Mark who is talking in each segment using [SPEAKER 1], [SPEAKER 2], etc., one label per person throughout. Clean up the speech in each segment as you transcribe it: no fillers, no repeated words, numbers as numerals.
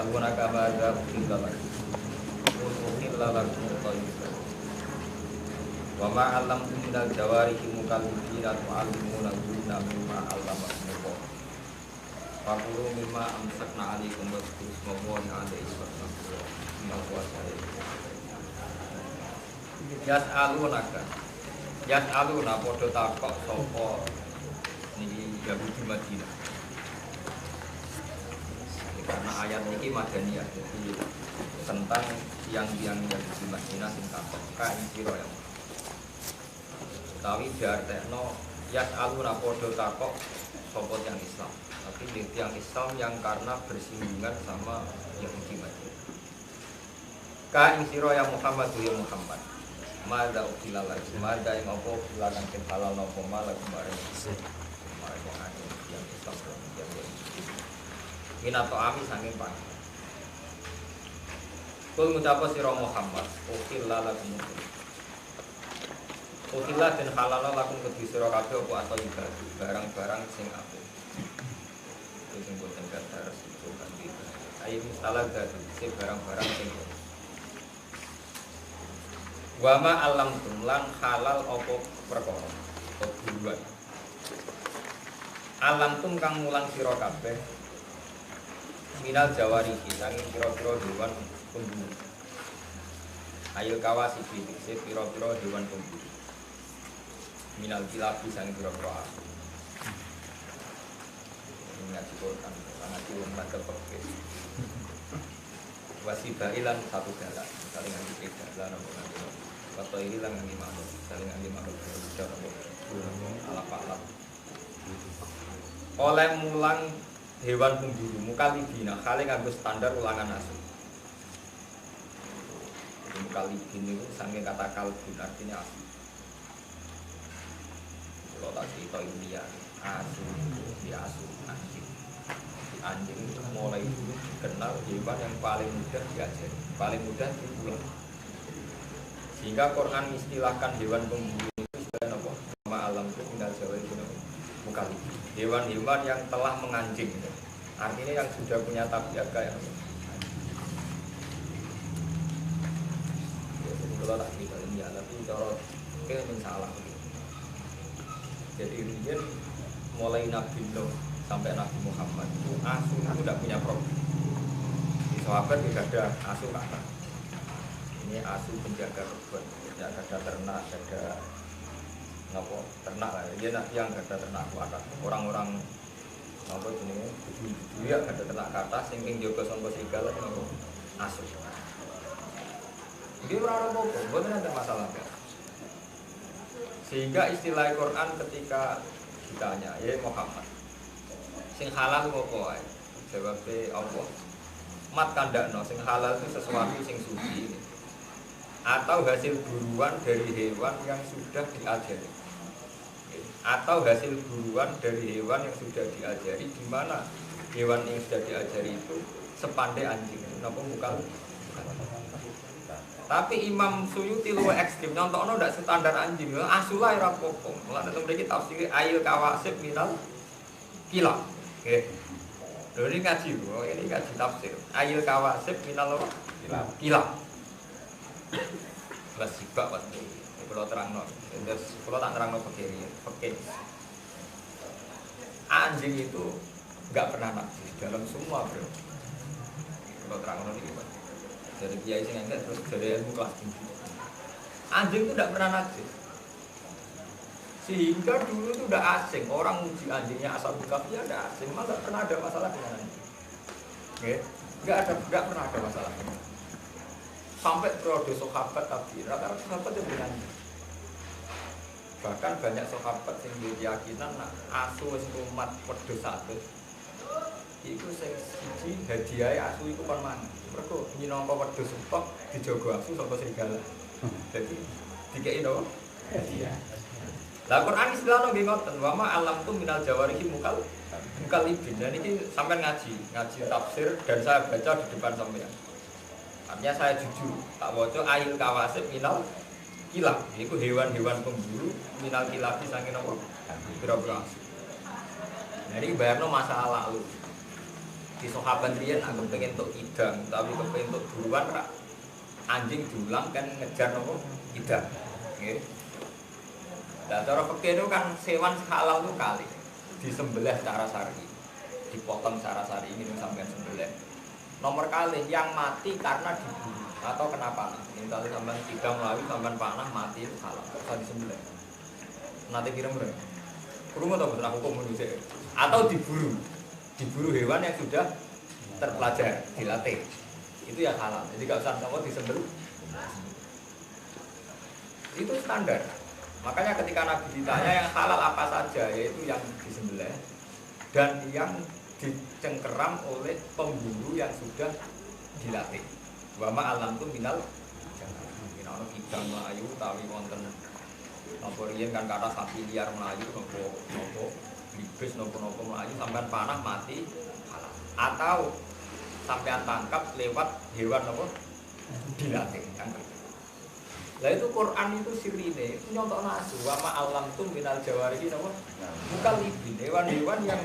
[SPEAKER 1] Yas'alunaka madza uhilla lakum qul uhilla lakum thayyibat wa ma 'allamtum minal jawarihi mukallibina tu'allimuna hunna mimma 'allamakumullah fakulu mimma amsakna 'alaikum waskuru ismallahi 'alaihi wasallam minal puasa Yas'aluna padha takok sapa niki Yahudi Madinah. Karena ayat niki madaniyah jadi tentang tiang-tiang Yahudi Madinah sing takok ka sira ya. Utawi diartekno yas'aluna padha takok sapa tiyang Islam. Tapi tiang Islam yang karena bersinggungan sama Yahudi Madinah. Ka sira ya Muhammad ya Muhammad. Mada ukilala, mada yang apa ukilakan ke halal nopo malah kemarin yang Islam yang minato ami sanging pang. Kul ngucapa sira Muhammad, ukilala kumut. Ukilala den halal lakum kedhi sira kabeh apa atau ibadah barang-barang sing apik. Sing boten kadar resiko kan iki. Ayo misalah dadi barang-barang sing Wama alam tumlan halal opo perkara opo buruan. Alam tum kang mulang sira kabeh minal jawarihi sanging pira-pira hewan pemburu. Ayo kawasi dikse pira-pira hewan pemburu. Minal kilabi sanging pira-pira asu. Ngaji Quran sangat diumat kepeke. Wasibailan satu dalan saling nganti dalan apa nganti atau ini lah nganti makhluk saling nganti makhluk berbicara ala-ala oleh mulang hewan pemburu mukalibina kali nganggo standar ulangan asu. Mukalibin itu saking kata kalbun artinya asu. Kalau tak cerita India asu di asu anjing itu mulai kenal hewan yang paling mudah diajari, paling mudah diulang. Sehingga Quran istilahkan hewan pemburu itu sebagai apa? Nama alam itu minal jawari mukali. Hewan-hewan yang telah menganjing. Artinya yang sudah punya tabiat kayak apa? Kalau tak cerita ini ya, tapi kalau mungkin salah. Jadi ini mulai Nabi Nuh sampai Nabi Muhammad itu asu itu tidak punya problem. Di sahabat tidak ada asu kata. Ini asu penjaga kebun, tidak ada ternak, ada ngopo ternak lah. Dia yang ada ternak kata. Orang-orang ngopo jenenge budu ya ada ternak kata, singking jaga sangka serigala ngopo asu. Dia ora apa-apa, mboten ada masalah. Sehingga istilah Quran ketika ditanya, ya Muhammad sing halal apa wae? Jawabe Allah. Mat kandakno sing halal itu sesuatu sing suci atau hasil buruan dari hewan yang sudah diajari. Atau hasil buruan dari hewan yang sudah diajari di mana hewan yang sudah diajari itu sepandai anjing. Napa bukan? Tapi Imam Suyuti luwih ekstrem nyontokno ndak standar anjing. Asula ora apa-apa. Mulane temen iki tafsir ayil kawasib minal kila. Oke, ini ngaji, ini ngaji tafsir. Ayil kawasib minal kila. Kelas sibak pasti. Kalau terang no, terus kalau tak terang no fakir. Anjing itu nggak pernah najis dalam semua bro. Kalau terang no ini, jadi kiai sing enggak terus jadi ilmu kelas tinggi. Anjing itu nggak pernah najis. Sehingga dulu itu udah asing, orang uji anjingnya asal bukaf ya udah asing, masa pernah ada masalah dengan anjing? Nggak pernah ada masalah. Sampai periode sahabat tapi rata-rata sahabat yang punya anjing. Bahkan banyak sahabat yang berkeyakinan asu wis umat wedhus satu. Iku sing siji hadiah asu iku kon mangan. Mergo nyinangka wedhus stok dijogo asu saka serigala. Jadi dikeki no hadiah. Lah Quran istilahno nggih ngoten, wa ma alam tu minal jawarihi mukalibin. Dan ini sampean ngaji tafsir dan saya baca di depan sampean. Artinya saya jujur, tak waca ayil kawasib minal kilab. Iku hewan-hewan pemburu minal kilabi saking napa? Pira-pira. Nah iki bayarno masa lalu. Di sahabat riyen aku pengen untuk idang, tapi kepengen untuk buruan rak anjing diulang kan ngejar nopo idang. Nggih. Nah, cara fikih itu kan hewan halal itu kali disembelih secara syar'i. Dipotong secara syar'i ini sampean sembelih. Nomor kali yang mati karena diburu atau kenapa? Misalnya sampean idang melayu sampean panah mati itu halal, bisa disembelih. Nanti kira-kira kurung atau betul hukum manusia atau diburu hewan yang sudah terpelajar dilatih itu yang halal, jadi gak usah kamu disembelih itu standar. Makanya ketika Nabi ditanya yang halal apa saja, yaitu yang disembelih dan yang dicengkeram oleh pemburu yang sudah dilatih. Wama alam tu minal jangan ono idang melayu tawi wonten nopo riyen kan kata sapi liar melayu nopo libes nopo melayu sampean panah mati halal. Atau sampean tangkap lewat hewan nopo dilatih kan. Lah itu Quran itu sirine nyontokno asu wa ma alam tu minal jawarihi nopo mukallibin hewan-hewan yang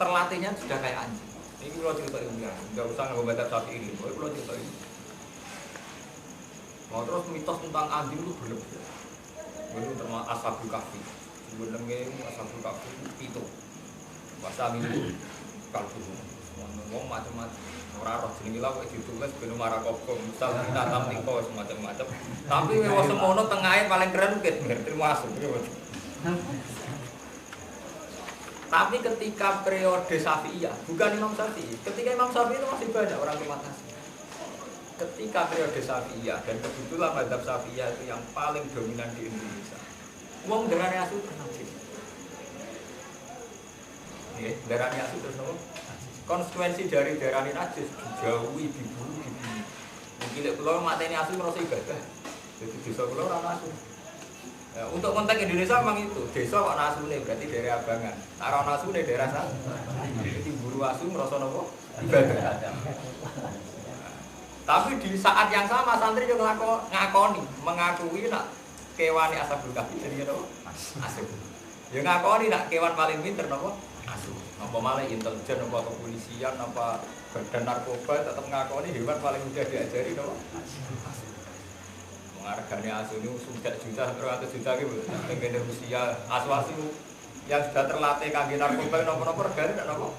[SPEAKER 1] terlatihnya sudah kayak anjing. Ini kalau cerita ilmiah, nggak usah ngebaca sapi ini, kalau cerita ini. Mau terus mitos tentang anjing itu berlebihan. Itu termasuk Ashabul Kahfi. Sebenarnya Ashabul Kahfi itu bahasa minggu kalbu. Ngomong macam-macam. Orang roh jenenge lha kok ditulis ben marah kok misal tanam niko semacam-macam. Tapi wis semono tengahe paling keren ket termasuk. Tapi ketika periode Syafi'iyah, bukan Imam Syafi'i. Ketika Imam Syafi'i itu masih banyak orang terima kasih. Ketika periode Syafi'iyah dan kebetulan mazhab Syafi'iyah itu yang paling dominan di Indonesia. Wong darane asu najis. Nggih, darane asu terus nopo? Konsekuensi dari darane najis dijauhi, diburu, dibunuh. Mungkin lek kula mateni asu merasa ibadah. Jadi desa kula ora asu. Ya, untuk konteks Indonesia memang itu desa kok nasune berarti daerah Abangan. Ora nasune daerah sana. Jadi buru asu merasa nopo? Ibadah. Tapi di saat yang sama santri juga mengakui nak kewane Ashabul Kahfi jadi nopo? Asu. Ya ngakoni nak kewan paling pinter nopo? Asu. Apa malah intelijen apa kepolisian apa badan narkoba tetap ngakoni hewan paling mudah diajari nopo? Asu. Harganya asu ini sudah juta, 100 juta gitu. Dengan Rusia, asu-asu yang sudah terlatih kaki narkoba, nopo-nopo regane dan nopo.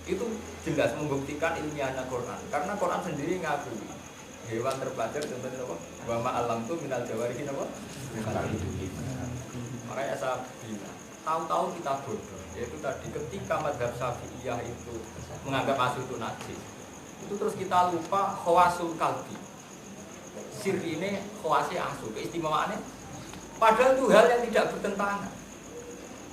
[SPEAKER 1] Itu jelas membuktikan ilmiahnya Quran. Karena Quran sendiri ngakui hewan terpelajar contohnya nopo. Wama alam tu minal jawarihi nopo. Makanya saya bilang, tahu-tahu kita bodoh. Yaitu tadi ketika mazhab Syafi'iyah itu menganggap asu itu najis, itu terus kita lupa khawasul kalbi. Sirine khawasi asu, keistimewaannya padahal itu hal yang tidak bertentangan.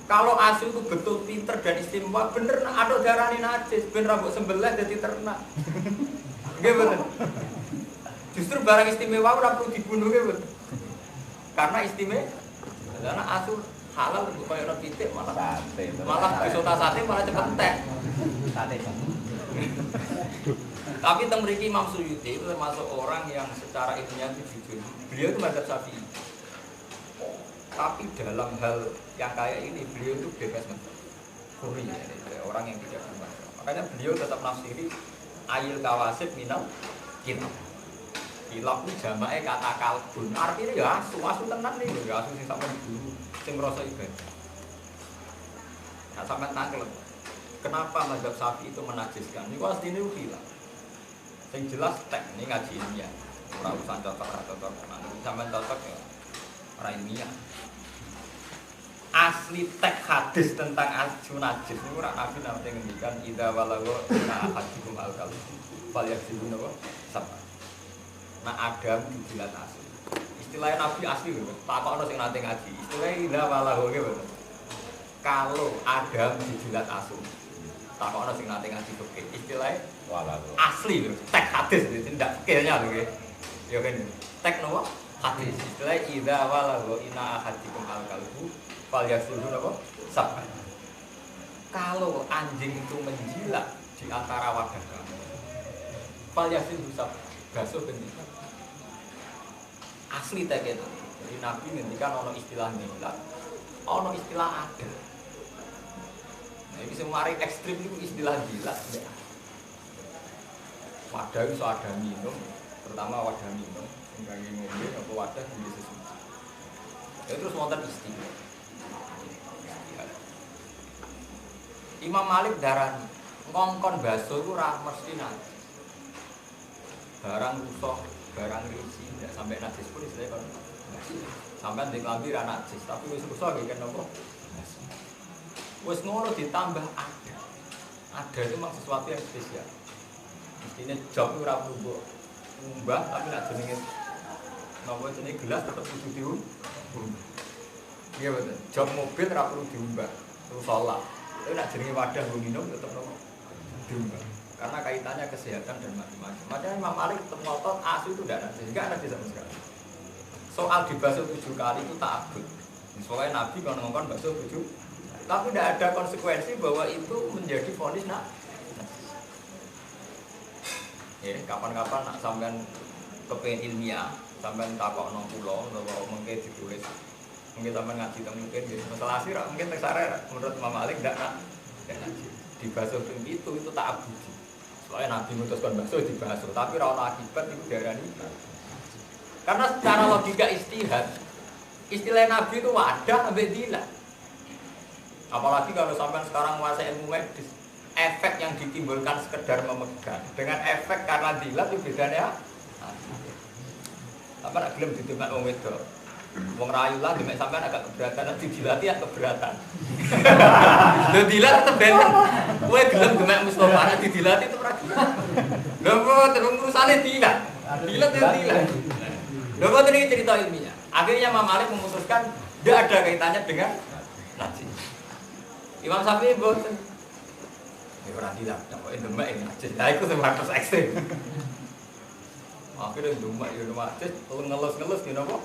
[SPEAKER 1] Kalau asu itu betul pinter dan istimewa, bener ada darahnya najis, bener rambut sembelah jadi ternak. Nggih betul. Justru barang istimewa ora perlu dibunuh nggih betul. Karena istimewa karena asu halal untuk koyo pitik malah disota sate malah cepet entek. Sate. Tapi temriki Imam Suyuti itu termasuk orang yang secara ilmiah itu jujur. Beliau itu mazhab Syafi'i. Tapi dalam hal yang kayak ini beliau itu bebas mazhab. Kuri ya, orang yang tidak bermazhab. Makanya beliau tetap nafsiri ayil kawasib minal kilab. Kilab itu jamae kata kalbun. Artinya ya asu tenan nih, ya asu sing sampe diburu, sing merasa ibadah. Nah, sampe tangkel. Kenapa mazhab Syafi'i itu menajiskan? Niku asline khilaf. Yang jelas tek ini ngaji ilmiah, ora usah cocok. Nanti sampean cocok ya ora ilmiah. Asli tek hadis tentang asu najis niku ora Nabi nate ngendikan idza walagha ina ahadikum al-qalb fal yaksibun apa sapa. Nah Adam dijilat asu. Istilahnya Nabi asli lho, takokno sing nate ngaji. Istilahnya idza walagha nggih. Kalau Adam dijilat asu. Takokno sing nate ngaji fikih. Istilahnya asli lho, tek hadis tidak fikihnya lho nggih. Ya kan. Tek nopo? Hadis. Istilah idza walagha ina ahadikum al-qalbu fal yaksibun apa? Sapa. Kalau anjing itu menjilat di antara wadah kamu. Fal yaksibun sapa. Basuh ben asli tek itu. Jadi Nabi ngendikan ono istilah jilat, ono istilah ada. Ini semua ekstrim itu istilah gila. Wadah itu ada minum, terutama wadah minum, yang ngombe atau wadah di sesuatu. Ya terus wonten istilah. Imam Malik darani ngongkon baso itu ora mesti nanti. Barang rusak, barang risi, tidak sampai najis pun istilahnya kan. Sampai di klambi ra najis, tapi wis rusak iki kan apa? Wis ngono ditambah ada. Ada itu memang sesuatu yang spesial. Mestinya job itu ora perlu umbah, tapi nek jenenge napa jenenge gelas tetep kudu diumbah. Iya betul. Job mobil ora perlu diumbah, terus salah. Tapi nek jenenge wadah nggo minum tetep napa diumbah. Karena kaitannya kesehatan dan macam-macam. Makanya Imam Malik tetap ngotot asu itu tidak ada, sehingga ada sama sekali. Soal dibasuh 7 kali itu ta'abud. Soalnya Nabi kalau ngomong basuh 7, tapi tidak ada konsekuensi bahwa itu menjadi vonis nak. Ya, kapan-kapan nak sampean kepengen ilmiah, sampean takok nang pulau, bahwa mungkin ditulis, mungkin sampean ngaji mungkin masalah sirah, mungkin tersare menurut Imam Malik tidak nak. Dibasuh itu ta'abud. Soalnya Nabi memutuskan basuh dibasuh, tapi ora akibat itu diarani. Karena secara logika istihad, istilah Nabi itu wadah sampai dilat. Apalagi kalau sampai sekarang menguasai ilmu medis, efek yang ditimbulkan sekedar memegang dengan efek karena dilat itu bedanya. Apa nak gelem ditimbang wong wedok. Wong rayu lah demek sampean agak keberatan, nanti dilati ya keberatan. Lho dilat tetep benten. Kowe gelem demek Mustofa nek dilati itu ora. Lho kok terus urusane dilat. Dilat ya dilat. Lho kok ini cerita ilmiah. Akhirnya Imam Malik memutuskan tidak ada kaitannya dengan najis. Imam Syafi'i boten. Ya ora dilat, kok demek ini najis. Lah iku sing harus ekstrem. Akhirnya demek ya najis, ngelus-ngelus di napa?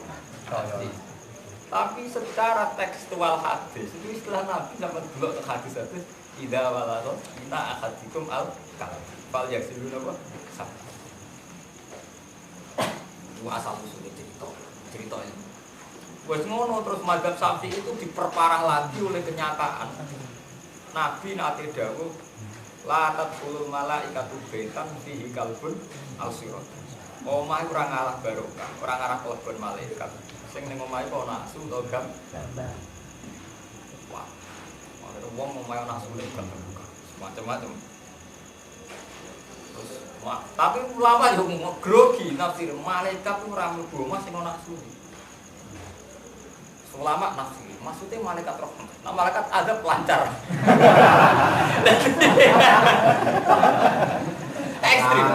[SPEAKER 1] Tapi secara tekstual hadis itu istilah Nabi sama dulu ke hadis-hadis idza walado inna ahadikum al-kalam fal yaksilu apa? Itu asal usulnya cerita ini. Wes ngono terus mazhab Syafi'i itu diperparah lagi oleh kenyataan. Nabi nate dawuh la tadkhulul malaikatu baitan fihi kalbun al-sirat. Omah ora ngalah barokah, ora ngarah kelebon malaikat. Sing ning omahe kok nasu to gam. Wah. Ora wong omahe nasu ning gam. Macam-macam. Terus wah, tapi ulama yo grogi nafsir malaikat ora mlebu omah sing ana nasu. Ulama nafsir, maksudnya malaikat rahmat. Nah, malaikat azab lancar. Ekstrim.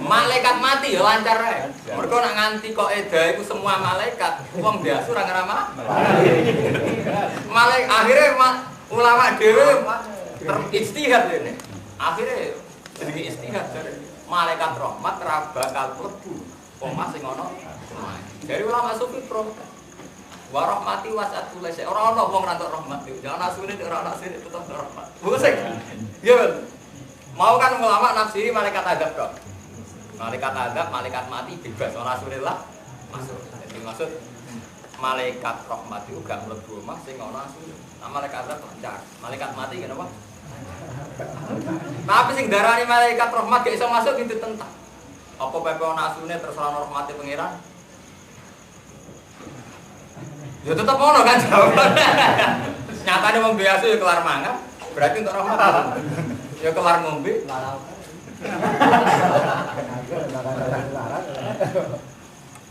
[SPEAKER 1] Malaikat mati ya lancar ae. Mergo nak nganti kok eda iku semua malaikat, wong biasa ora ngrama. Malaikat akhirnya ulama dhewe terijtihad rene. Akhire jenenge istihad jare malaikat rahmat ora bakal mlebu omah sing ana. Dari ulama sufi protes. Wa rahmati wasat kulese. Ora ana wong rantuk rahmat iki. Jangan asune ora ana sini tetep rahmat. Busek. Ya. Mau kan ulama nafsi malaikat adab kok. Malaikat adab, malaikat mati bebas ora rasulillah masuk. Jadi maksud malaikat rahmat itu gak mlebu omah sing ana asune. Nah, malaikat adab lancar. Malaikat mati kenapa? Tapi sing darani malaikat rahmat gak iso masuk itu tentang. Apa pepe ana asune terus ora rahmate pangeran? Ya tetep ono kan jawabannya. Nyatane wong biasa ya kelar mangan, berarti untuk rahmat. Ya kelar ngombe.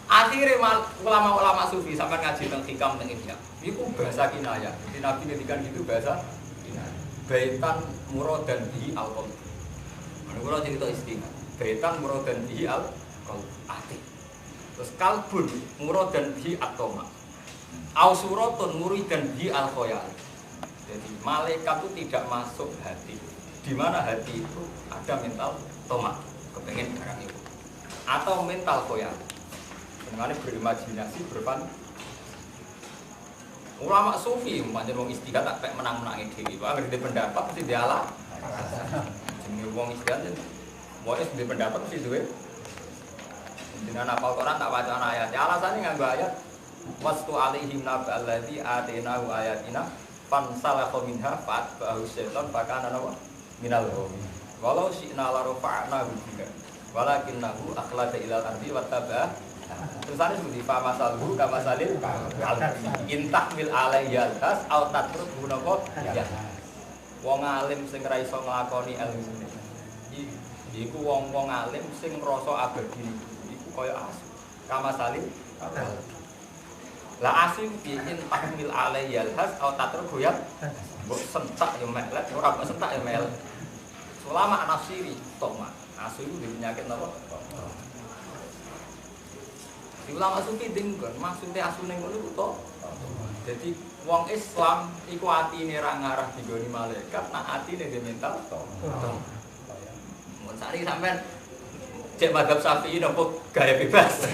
[SPEAKER 1] Akhirnya ulama-ulama sufi sampai ngaji tentang hikam tentang ihya. Itu bahasa kinayah. Di Nabi ngedikan gitu bahasa kinayah. Baitan muradan bihi al-qalb. Menurut cerita istilah. Baitan muradan bihi al-qalb. Ati. Terus kalbun muradan bihi at-toma. Ausuratun muridan bihi al-khoyal. Jadi malaikat itu tidak masuk hati. Di mana hati itu ada mental tomat, kepengen barang itu, atau mental koyak, dengan berimajinasi berpan. Ulama sufi, macam wong istihad tak pek menang-menangin diri, wah ngerti pendapat mesti dialah. Jadi wong istihad, wong istihad pendapat mesti duwe. Dengan apal Quran tak baca ayat, alasannya nggak ayat. Wastu alaihim naba alladzi atainahu ayatina fansalakha minha fa'atba'ahu syaitan fakana minal ghawin. Walau syi'na la rafa'nahu bika walakinnahu akhlada ilal ardi wattaba'a. Terusannya seperti famasalhu kamasalil intahmil alayya tas au tatrukhu napa ya. Wong alim sing ra iso nglakoni ilmu iku wong-wong alim sing ngrasa abadi iku kaya asu. Kamasalil la asu bi intahmil alayya tas au tatrukhu ya. Mbok sentak yo melek, ora mbok sentak yo melek. Ulama nafsiri toma. Asu iku penyakit napa? Di ulama sufi dengkon, maksudnya asu ning ngono iku to. Jadi wong Islam iku atine ra ngarah digoni malaikat, nak atine dhe mental to. Mun sari sampean cek madzhab Syafi'i nopo gaya bebas.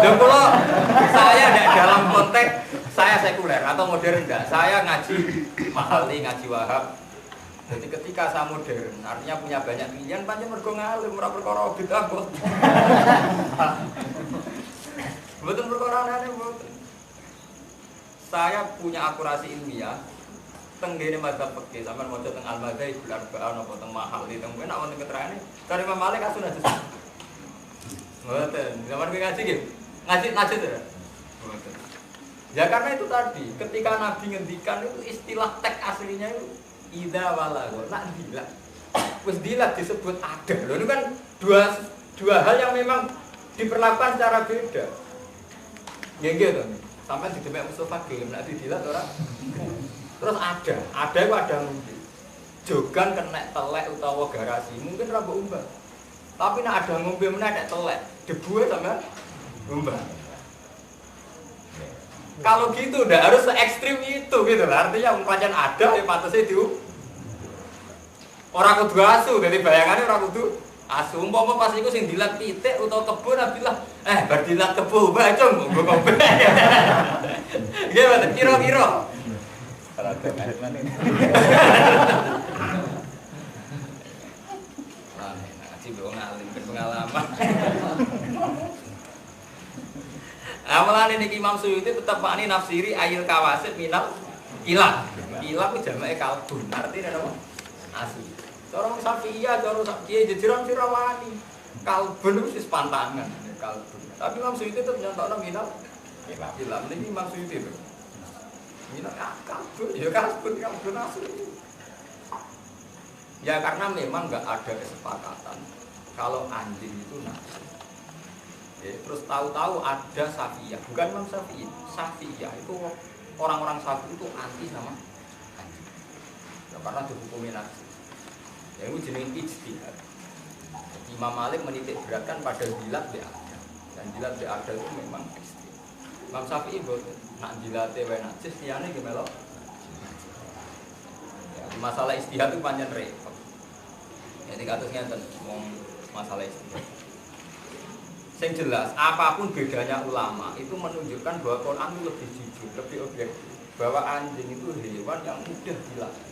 [SPEAKER 1] Lho kula saya ndak dalam konteks saya sekuler atau modern enggak. Saya ngaji Mahalli, ngaji Wahab. Jadi ketika saya modern, artinya punya banyak pilihan, pancen mergo ngalim ora perkara bid'ah kok. Betul perkara aneh betul. Saya punya akurasi ilmiah tenggene madzhab fikih sampean maca teng Al-Madzhabul Arba'ah napa teng Mahalli teng nek wonten keterangane dari Imam Malik asun aja. Mboten, zaman ngaji nggih. Ngaji to. Mboten. Ya karena itu tadi, ketika Nabi ngendikan itu istilah teks aslinya itu idza walagha, nak dilak. Wis dilak disebut ada. Loh itu kan dua hal yang memang diperlakukan secara beda. Nggih to. Sampai di demek Mustafa gelem nek dilak ora. Terus ada itu ada mungkin. Jogan kena telek utawa garasi, mungkin ora mbok umbah. Tapi nek ada ngombe meneh nek telek, debu sampean umbah. Kalau gitu udah harus se ekstrim itu gitu lah. Artinya pancen ada ya patese diu. Ora kudu asu, dadi bayangane ora kudu asu. Umpama pas iku sing dilat pitik utawa kebo nabilah, bar dilat kebo mbah cung nggo ngombe. Nggih mboten kira-kira. Salah tenan ngene. Nah, ngaji wong alim pengalaman. Amalan ini Imam Suyuti tetap makni nafsiri ayil kawasid minal ilah. Ilah ku jamake kalbun. Artine napa? Asu. Cara Syafi'iyah, cara Syafi'i jejeran wani. Kalbun itu wis pantangan, kalbun. Tapi Imam Suyuti tetap nyontokno minal ilah. Ilah niki Imam Suyuti itu. Minal kalbun, ya kalbun asu. Ya karena memang enggak ada kesepakatan kalau anjing itu najis. Ya, terus tahu-tahu ada Syafi'iyah, bukan Imam Syafi'i. Syafi'iyah itu orang-orang Syafi'i itu anti sama anjing. Ya, karena dihukumi najis. Ya itu jenis ijtihad. Imam Malik menitik beratkan pada jilat be ada. Dan jilat be ada itu memang ekstrim. Imam Syafi'i boten nak jilate wae najis liyane ge melok. Ya, masalah ijtihad itu pancen repot. Jadi kados ngeten wong masalah ijtihad. Yang jelas, apapun bedanya ulama itu menunjukkan bahwa Quran itu lebih jujur, lebih objektif. Bahwa anjing itu hewan yang mudah dilatih.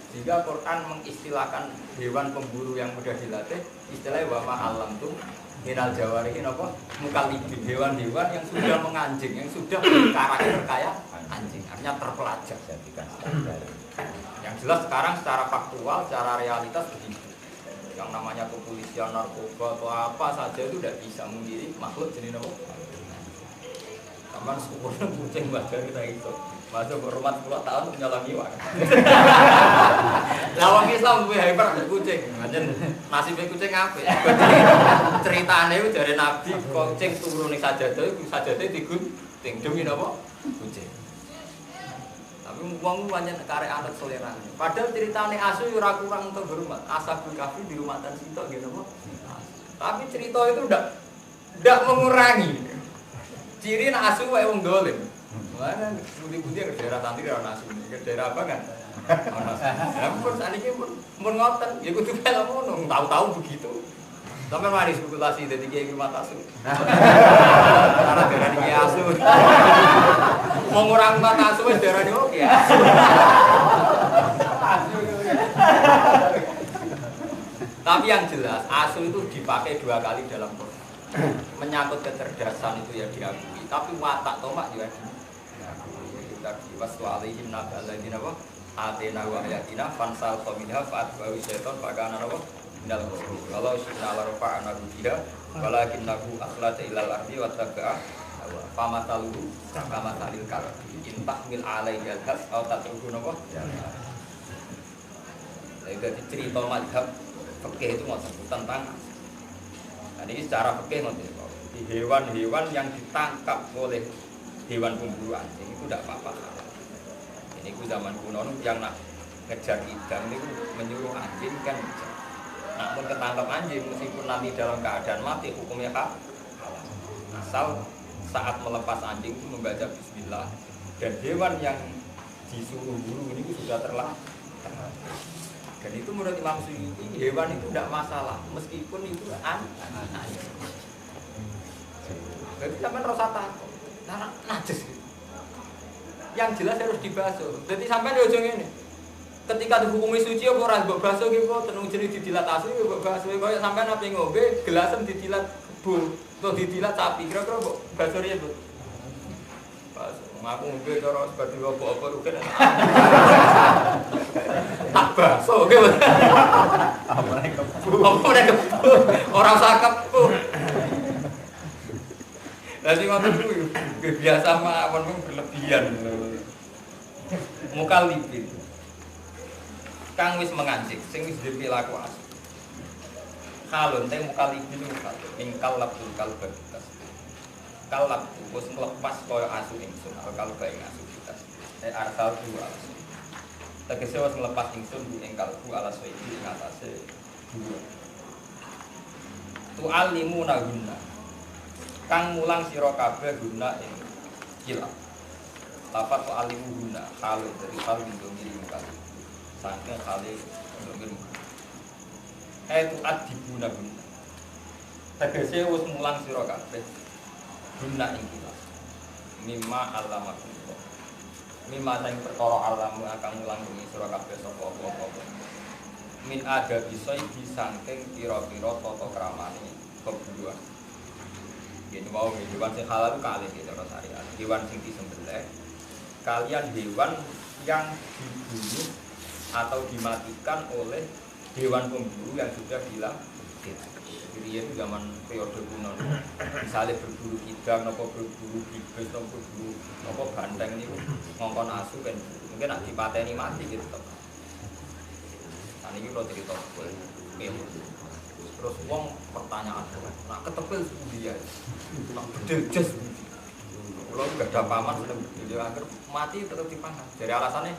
[SPEAKER 1] Jika Quran mengistilahkan hewan pemburu yang mudah dilatih, istilahnya wa ma'allamtum minal jawarihi napa mukallibin, hewan-hewan yang sudah menganjing, yang sudah berkarakter kayak anjing, artinya terpelajar. Yang jelas sekarang secara faktual, secara realitas begitu. Yang namanya kepolisian, narkoba atau apa saja itu tidak bisa mengiri makhluk jenis apa. Taman syukurnya kucing baca kita itu masuk hormat 10 tahun menyalami iwak. Lawang Islam gue hyper kucing, macam nasibnya kucing apa? Ceritanya itu dari Nabi kucing turun nih sajadah digunting demi apa? Kucing. Wong pancen karek anak selera. Padahal ceritane asu ora kurang untuk hormat. Ashabul Kahfi di rumah tan sitok nggih napa? Tapi cerita itu ndak mengurangi. Ciri nek asu wae wong dolim. Mana budi-budi ke daerah tantri ora asu, ke daerah apa kan? Ono. Lah pun saniki pun ngoten, ya kudu kaya ngono, tahu-tahu begitu. Sampai mari spekulasi dadi kiai rumah asu. Karena darani kiai asu. Mau ngurang mata asu wis darani oke asu. Tapi yang jelas asu itu dipakai 2 kali dalam Quran. Menyangkut kecerdasan itu ya diakui, tapi watak tomak juga diakui. tadi waslu alaihim nabal ladina wa atina wa ayatina fansal qaminha fa'atba'u syaitan fakana wa minal ghafilin walau syina la rafa'ana biha walakinnahu akhlata ilal ardi wa taba'a famataluhu kamatalil kalbi intahmil alaihi al-has atau tatruhu napa jadi cerita madhab fikih itu tentang nah, ini secara fikih di hewan-hewan yang ditangkap oleh hewan pemburu anjing itu tidak apa-apa. Ini ku zaman kuno yang nak ngejar idam itu menyuruh anjing kan ngejar. Namun ketangkap anjing meskipun nanti dalam keadaan mati hukumnya halal. Asal saat melepas anjing itu membaca bismillah dan hewan yang disuruh buru ini sudah terlambat. Dan itu menurut Imam Suyuti hewan itu tidak masalah meskipun itu anjing. Jadi sampai rasa takut, najis. Yang jelas harus dibasuh. Jadi sampai di ujung ini, ketika dihukumi suci apa orang mbok basuh gitu, tenung jadi didilat asli mbok basuh. Kayak sampai napi ngombe, gelasem didilat kebo, atau didilat sapi. Kira-kira mbok basuh ya bu. Basuh. Ngaku ngombe cara seperti apa-apa rugen. Tak basuh, gitu. Apa nek orang sakap kok. Jadi ngoten kuwi biasa mawon berlebihan. Mukallibin. Kang wis mengancik, sing wis dipilaku asli. Kalon teh mukallibin mukal. Ingkal labul kalbatas. Kalab wis nglepas kaya asu ingsun, kalba ing asu kita. Arsal dua asu. Tegese wis nglepas ingsun bu ing kalbu alas iki ing atase dua. Tu'allimuna gunna. Kang mulang sira kabeh guna ing kilap. Lafat wa alimu guna halu dari halu ndomiri kali. Saking kali ndomiri. Tu adibuna guna. Tegese wis mulang sira kabeh guna ing kilap. Mimma alamakum. Mimma sing perkara alamu akan mulang ing sira kabeh sapa apa-apa. Min ada bisa iki saking pira-pira tata kramane keburuan. Ini mau hewan sing halal itu kali cara syariat. Hewan sing disembelih kalian hewan yang dibunuh atau dimatikan oleh hewan pemburu yang sudah bilang jadi itu zaman periode kuno misalnya berburu kidang atau berburu bibis atau berburu apa banteng ini ngongkon asu kan mungkin nak dipateni mati gitu nah ini kalau cerita terus wong pertanyaan nak ketepil dia nak bedil jas kalau nggak ada paman sudah bedil akhir mati tetap dipangan jadi alasannya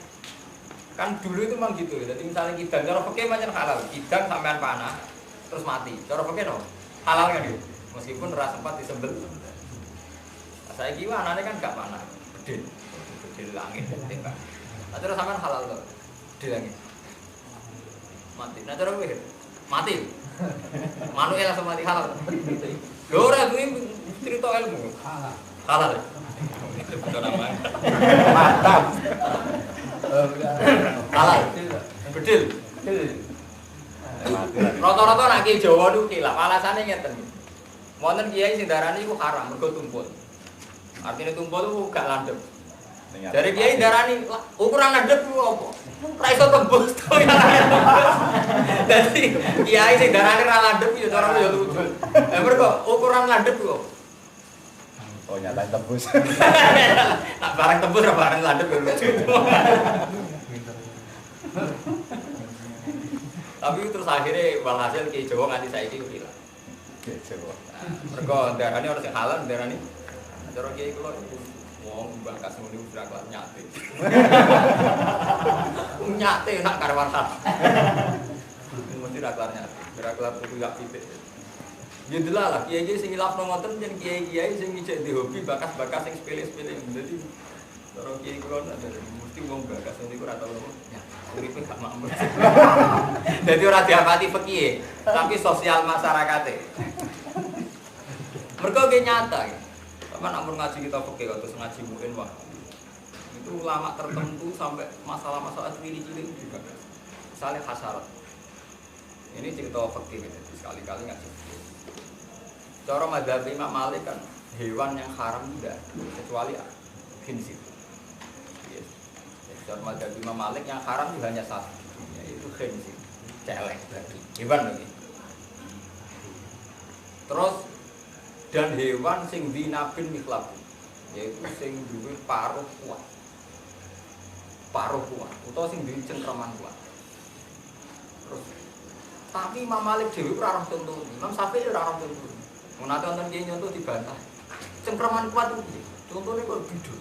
[SPEAKER 1] kan dulu itu memang gitu jadi misalnya kidang cara pakai macam halal kidang sampean panah terus mati cara pakai no halal kan gitu meskipun ras sempat disembel saya kira anaknya kan nggak panah bedil langit tembak nah terus sampean halal tuh bedil langit mati nah cara pakai mati Manuel langsung mati halal. Lho ora kuwi cerita ilmu. Halal. Itu betul namanya. Mantap. Halal. Bedil. Rata-rata nek ki Jawa niku kilap, alasane ngeten. Wonten kiai sing darani iku haram mergo tumpul. Artine tumpul itu gak landhep. Dari kiai darani ukuran landhep ku apa? Ora iso tembus to ya. Dadi kiai sing darane ra landhep ya cara ya lucu. Mergo ukuran landhep ku. Oh nyata tembus. Nak barang tembus ra barang landhep ya lucu. Tapi terus akhirnya walhasil kiai Jawa nganti saiki hilang. Kiai Jawa. Mergo darane ora sing halal darane. Cara kiai kula wong bakas muni ora kelar nyate. Nyate nak karwan hal. Mesti ra kelar nyate. Ora kelar tuku yak pitik. Ya delalah kiai-kiai sing ngilafno ngoten yen kiai-kiai sing ngicik di hobi bakas-bakas sing sepele-sepele. Dadi cara kiai kula mesti wong bakas niku ora tau uripe gak makmur. Dadi ora diapati fikih, tapi sosial masyarakate. Mergo ge nyata. Kan ampun ngaji kita fikih atau ngaji mungkin wah. Itu ulama tertentu sampai masalah-masalah cilik-cilik juga. Misalnya hasarat. Ini cerita fikih gitu, sekali-kali ngaji. Cara madzhab Imam Malik kan hewan yang haram tidak kecuali khinzir. Secara mazhab Imam Malik yang haram itu hanya satu, yaitu khinzir, celeng berarti hewan lagi. Terus dan hewan sing dinabin miklab, yaitu sing duwe paruh kuat, atau sing duwe cengkraman kuat. Terus tapi Imam Malik dhewe ora roh contoh, Imam Syafi'i ora roh contoh. Menate wonten kiye nyontoh dibantah. Cengkraman kuat itu piye? Contohnya kok bidu.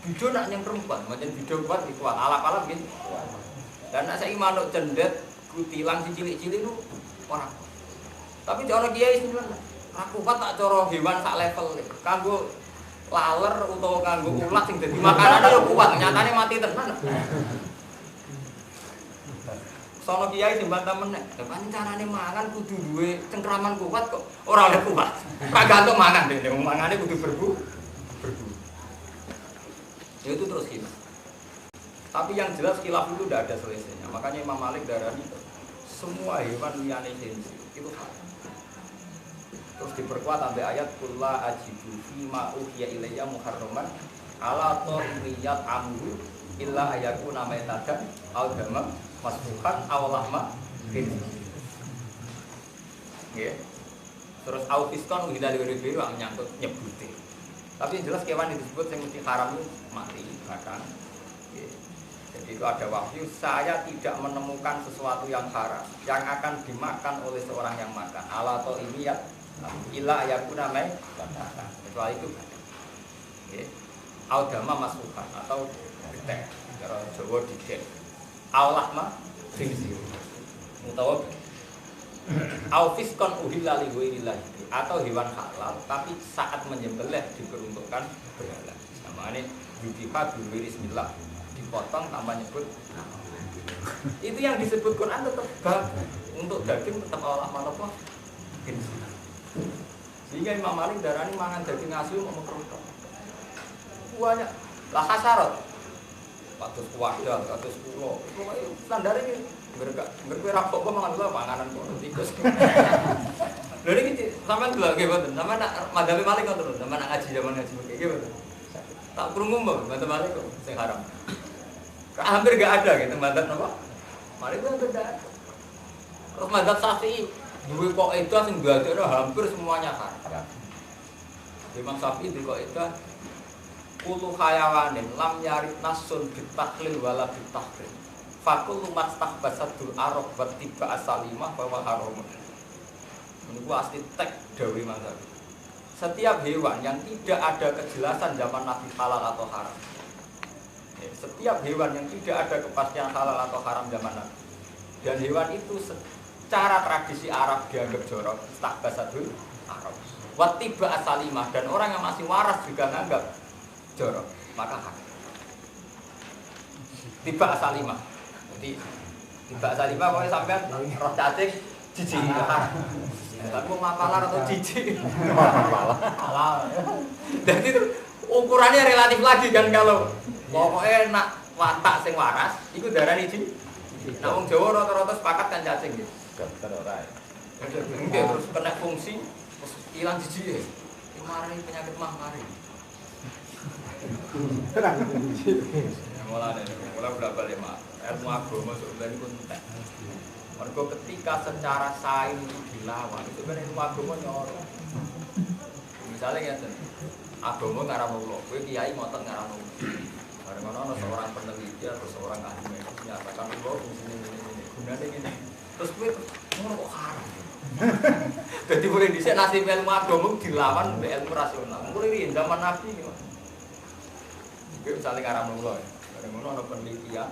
[SPEAKER 1] Bidu nak nyengkrem kuat, macam bidu kuat iki kuat. Alap-alap nggih kuat. Dan nek saiki manuk cendet kutilang cilik-cilik itu ora. Tapi cara kiai sing aku kuat tak cara hewan sak level. Kanggo laler utawa kanggo ulat sing dadi makanane yo kuat, nyatane mati tenan. Sono kiai sing bantah meneh, "Depan carane mangan kudu duwe cengkraman kuat kok ora oleh kuat." Kagantung mangan dene, mangane kudu berbu. Ya itu terus khilaf. Tapi yang jelas khilaf itu tidak ada selesainya. Makanya Imam Malik darani semua hewan liyane khinzir itu haram. Terus diperkuat sampai ayat kullu ajidu fi ma uhiya ilayya muharraman ala ta'imiyat amru illa ayakuna maitadan aw dama masfuhan aw lahma khinzir. Nggih. Terus au fiskon hidal biru nyangkut nyebuti. Tapi yang jelas kewan yang disebut yang mesti haram itu mati bahkan. Jadi itu ada wahyu, saya tidak menemukan sesuatu yang haram yang akan dimakan oleh seorang yang makan. Ala atau ini ya illa ayakuna mai kecuali itu. Audama masukkan atau detek, cara Jawa diket. Aulahma khinzir. Mutawa au fiskon uhilla li ghairillahi atau hewan halal tapi saat menyembelih diperuntukkan berhala. Namanya yudiha bismillah, dipotong tanpa nyebut nama. Itu yang disebut Quran tetap bagus. Untuk daging tetap Allah manapa? Sehingga Imam Malik darani mangan daging asli mau kerutok. Banyak lah hasarat. Patus kuwadal, patus kulo. Pokoke standare iki berkowe rapok kok mangan lho panganan kok tikus. Lha iki sampean delok nggih mboten. Sampeyan nak madhabe Malik ngoten lho, sampeyan nak ngaji zaman ngaji nggih mboten. Tak krungu mbok madhab Malik kok sing haram. Hampir enggak ada gitu madhab napa? Malik itu hampir enggak ada. Terus madhab Syafi'i duwe kok itu sing dadekno hampir semuanya haram. Imam Syafi'i duwe kok itu kullu hayawanin lam yarid nasun bitahlil wala bitahrim. Fakul mastahbasatul arab wa tiba asalimah bahwa haram. Menurutku asli tek dawe mazhab. Setiap hewan yang tidak ada kejelasan zaman Nabi halal atau haram. Setiap hewan yang tidak ada kepastian halal atau haram zaman Nabi. Dan hewan itu secara tradisi Arab dianggap jorok, mastahbasatul arab. Wa tiba asalimah dan orang yang masih waras juga menganggap jorok, maka haram. Tiba asalimah. Jadi tiba asalimah pokoknya sampean roh cacing jijik haram. Aku mapalar atau jijik. Mapalar. Jadi itu ukurannya relatif lagi kan kalau pokoknya nak watak sing waras iku darani jijik. Nah wong Jawa rata-rata sepakat kan cacing gitu. Dokter ora. Terus kena fungsi terus ilang jijik. Mari penyakit mah mari. Mulai berapa lima ilmu agama sebenarnya pun entek. Mergo ketika secara sains itu dilawan itu kan ilmu agama nyorok. Misalnya ngeten, agama ngaramno kula, kowe kiai ngoten ngaramno. Bareng ana seorang peneliti atau seorang ahli medis nyatakan kula fungsine ini gunane ngene. Terus kowe ngono kok haram. Dadi boleh dhisik nasib ilmu agama dilawan mbek ilmu rasional. Mulai zaman Nabi iki. Kowe misale ngaramno kula, bareng ngono ana penelitian.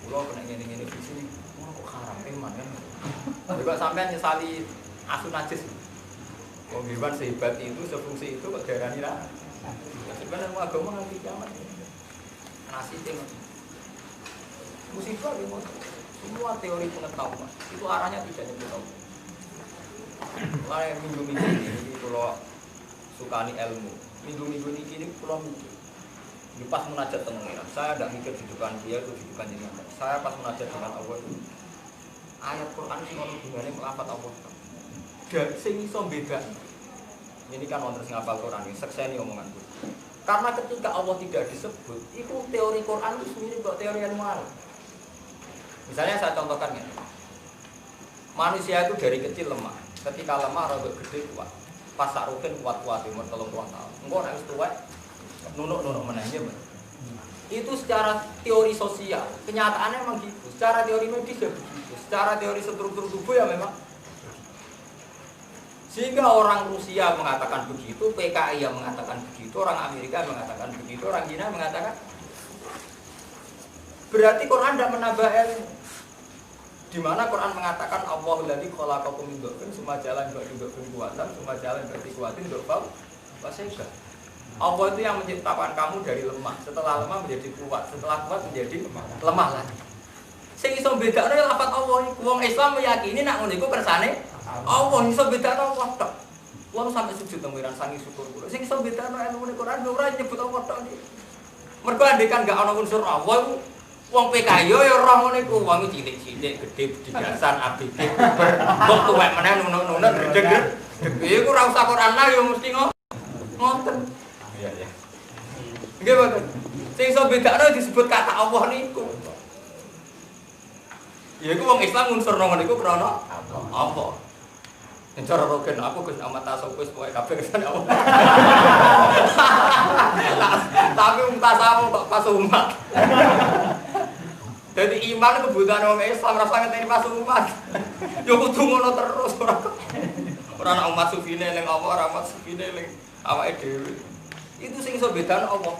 [SPEAKER 1] Kula kena ngene-ngene di sini. Kok haram iman kan? Juga sampean nyesali asu najis. Wong hewan sehebat itu, sefungsi itu kok darani ra. Sebenarnya agama nanti kiamat. Nasibnya musibah ya, semua teori pengetahuan itu arahnya tidak nyebut Allah. Mulai minggu-minggu ini kalau sukani ilmu, minggu-minggu ini kalau mikir. Pas munajat teng pengiran, saya tidak mikir kehidupan dia itu kehidupan jenengan. Saya pas munajat dengan Allah itu ayat Quran sing ono hubungane melafat Allah. Dan sing iso beda. Ini kan wonten sing hafal Quran iki sekseni omonganku. Karena ketika Allah tidak disebut, itu teori Quran itu mirip kok teori ilmuwan. Misalnya saya contohkan ya. Manusia itu dari kecil lemah. Ketika lemah rada gede kuat. Pas sarukin kuat-kuat umur 30 tahun. Engko nek wis tuwek nunuk-nunuk meneh ya. Itu secara teori sosial, kenyataannya memang gitu. Secara teori medis ya begitu. Secara teori struktur tubuh ya memang. Sehingga orang Rusia mengatakan begitu, PKI yang mengatakan begitu, orang Amerika mengatakan begitu, orang Cina mengatakan. Berarti Quran tidak menambah ilmu. Di mana Quran mengatakan Allahul ladzi khalaqakum min dhafin summa jalan dhafin kuwatan summa jalan berarti kuwatin dhafau wasaiba. Allah itu yang menciptakan kamu dari lemah, setelah lemah menjadi kuat, setelah kuat menjadi lemah lagi. Sing iso bedakno ya lafaz Allah iku. Wong Islam meyakini nek ngono iku kersane Allah iso bedakno Allah tok. Wong sampe sujud pengiran sangi syukur kula. Sing iso bedakno ilmu Quran ora nyebut Allah tok iki. Mergo andekan gak ana unsur Allah iku wong PKI yo ora ngono iku. Wong cilik-cilik gede digasan ABG kok tuwek meneh nunuk-nunuk gedeg. Iku ora usah Quran lah yo mesti ngoten. Iya ya. Nggih mboten. Sing iso bedakno disebut kata Allah niku. Ya iku wong Islam unsur ngono niku krana apa? Yen cara rogen aku Gus amat tasawuf wis pokoke kabeh kersane Allah. Tapi tasawuf kok pas umat. Jadi iman kebutuhan wong Islam rasa ngeteni pas umat. Yo kudu ngono terus ora ana umat sufine ning apa ora umat sufine ning awake dhewe. Itu sing iso bedane Allah.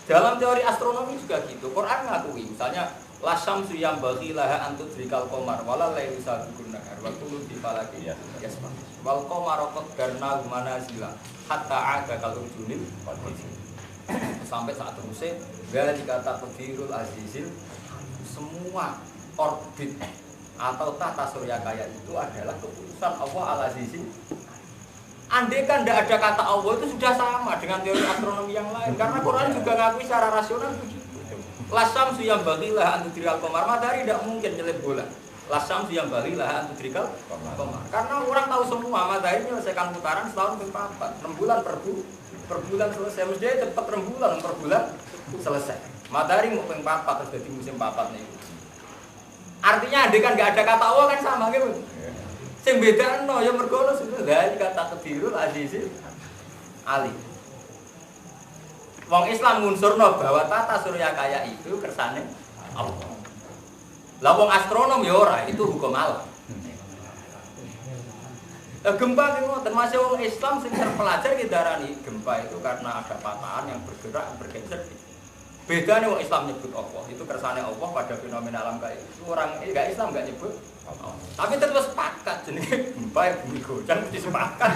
[SPEAKER 1] Dalam teori astronomi juga gitu. Quran ngakui misalnya la syamsu yang bagi laha antudrikal qamar wala lailu sabiqun nahar wa kullu fi falakin yasbah. Wal qamara qaddarnahu manazila hatta 'ada kalurjunil sampai saat terusnya gak dikata Qadirul Azizil. Semua orbit atau tata surya kaya itu adalah keputusan Allah Al-Azizil. Andai kan tidak ada kata Allah itu sudah sama dengan teori astronomi yang lain. Karena Quran juga ngakui secara rasional begitu. Lasam suyam bagilah antudrikal qamar, matahari tidak mungkin nyelip bulan. Lasam suyam bagilah antudrikal qamar. Karena orang tahu semua matahari menyelesaikan putaran setahun berpapat, 6 bulan per bulan selesai. Mestinya cepat 6 bulan per bulan selesai. Matahari mau berpapat terus jadi musim papat nih. Artinya andai kan nggak ada kata Allah kan sama gitu. Sing bedano ya mergo sebenarnya kata Qadirul Azizil Ali. Wong Islam ngunsurno bahwa tata surya kaya itu kersane Allah. Lah wong astronom ya ora, itu hukum alam. Gempa ki ngoten, masih wong Islam sing terpelajar ki darani gempa itu karena ada patahan yang bergerak bergeser. Bedanya wong Islam nyebut Allah, itu kersane Allah pada fenomena alam kayak itu. Orang enggak Islam enggak nyebut Allah. Tapi terus sepakat jenenge gempa bumi goncang mesti sepakat.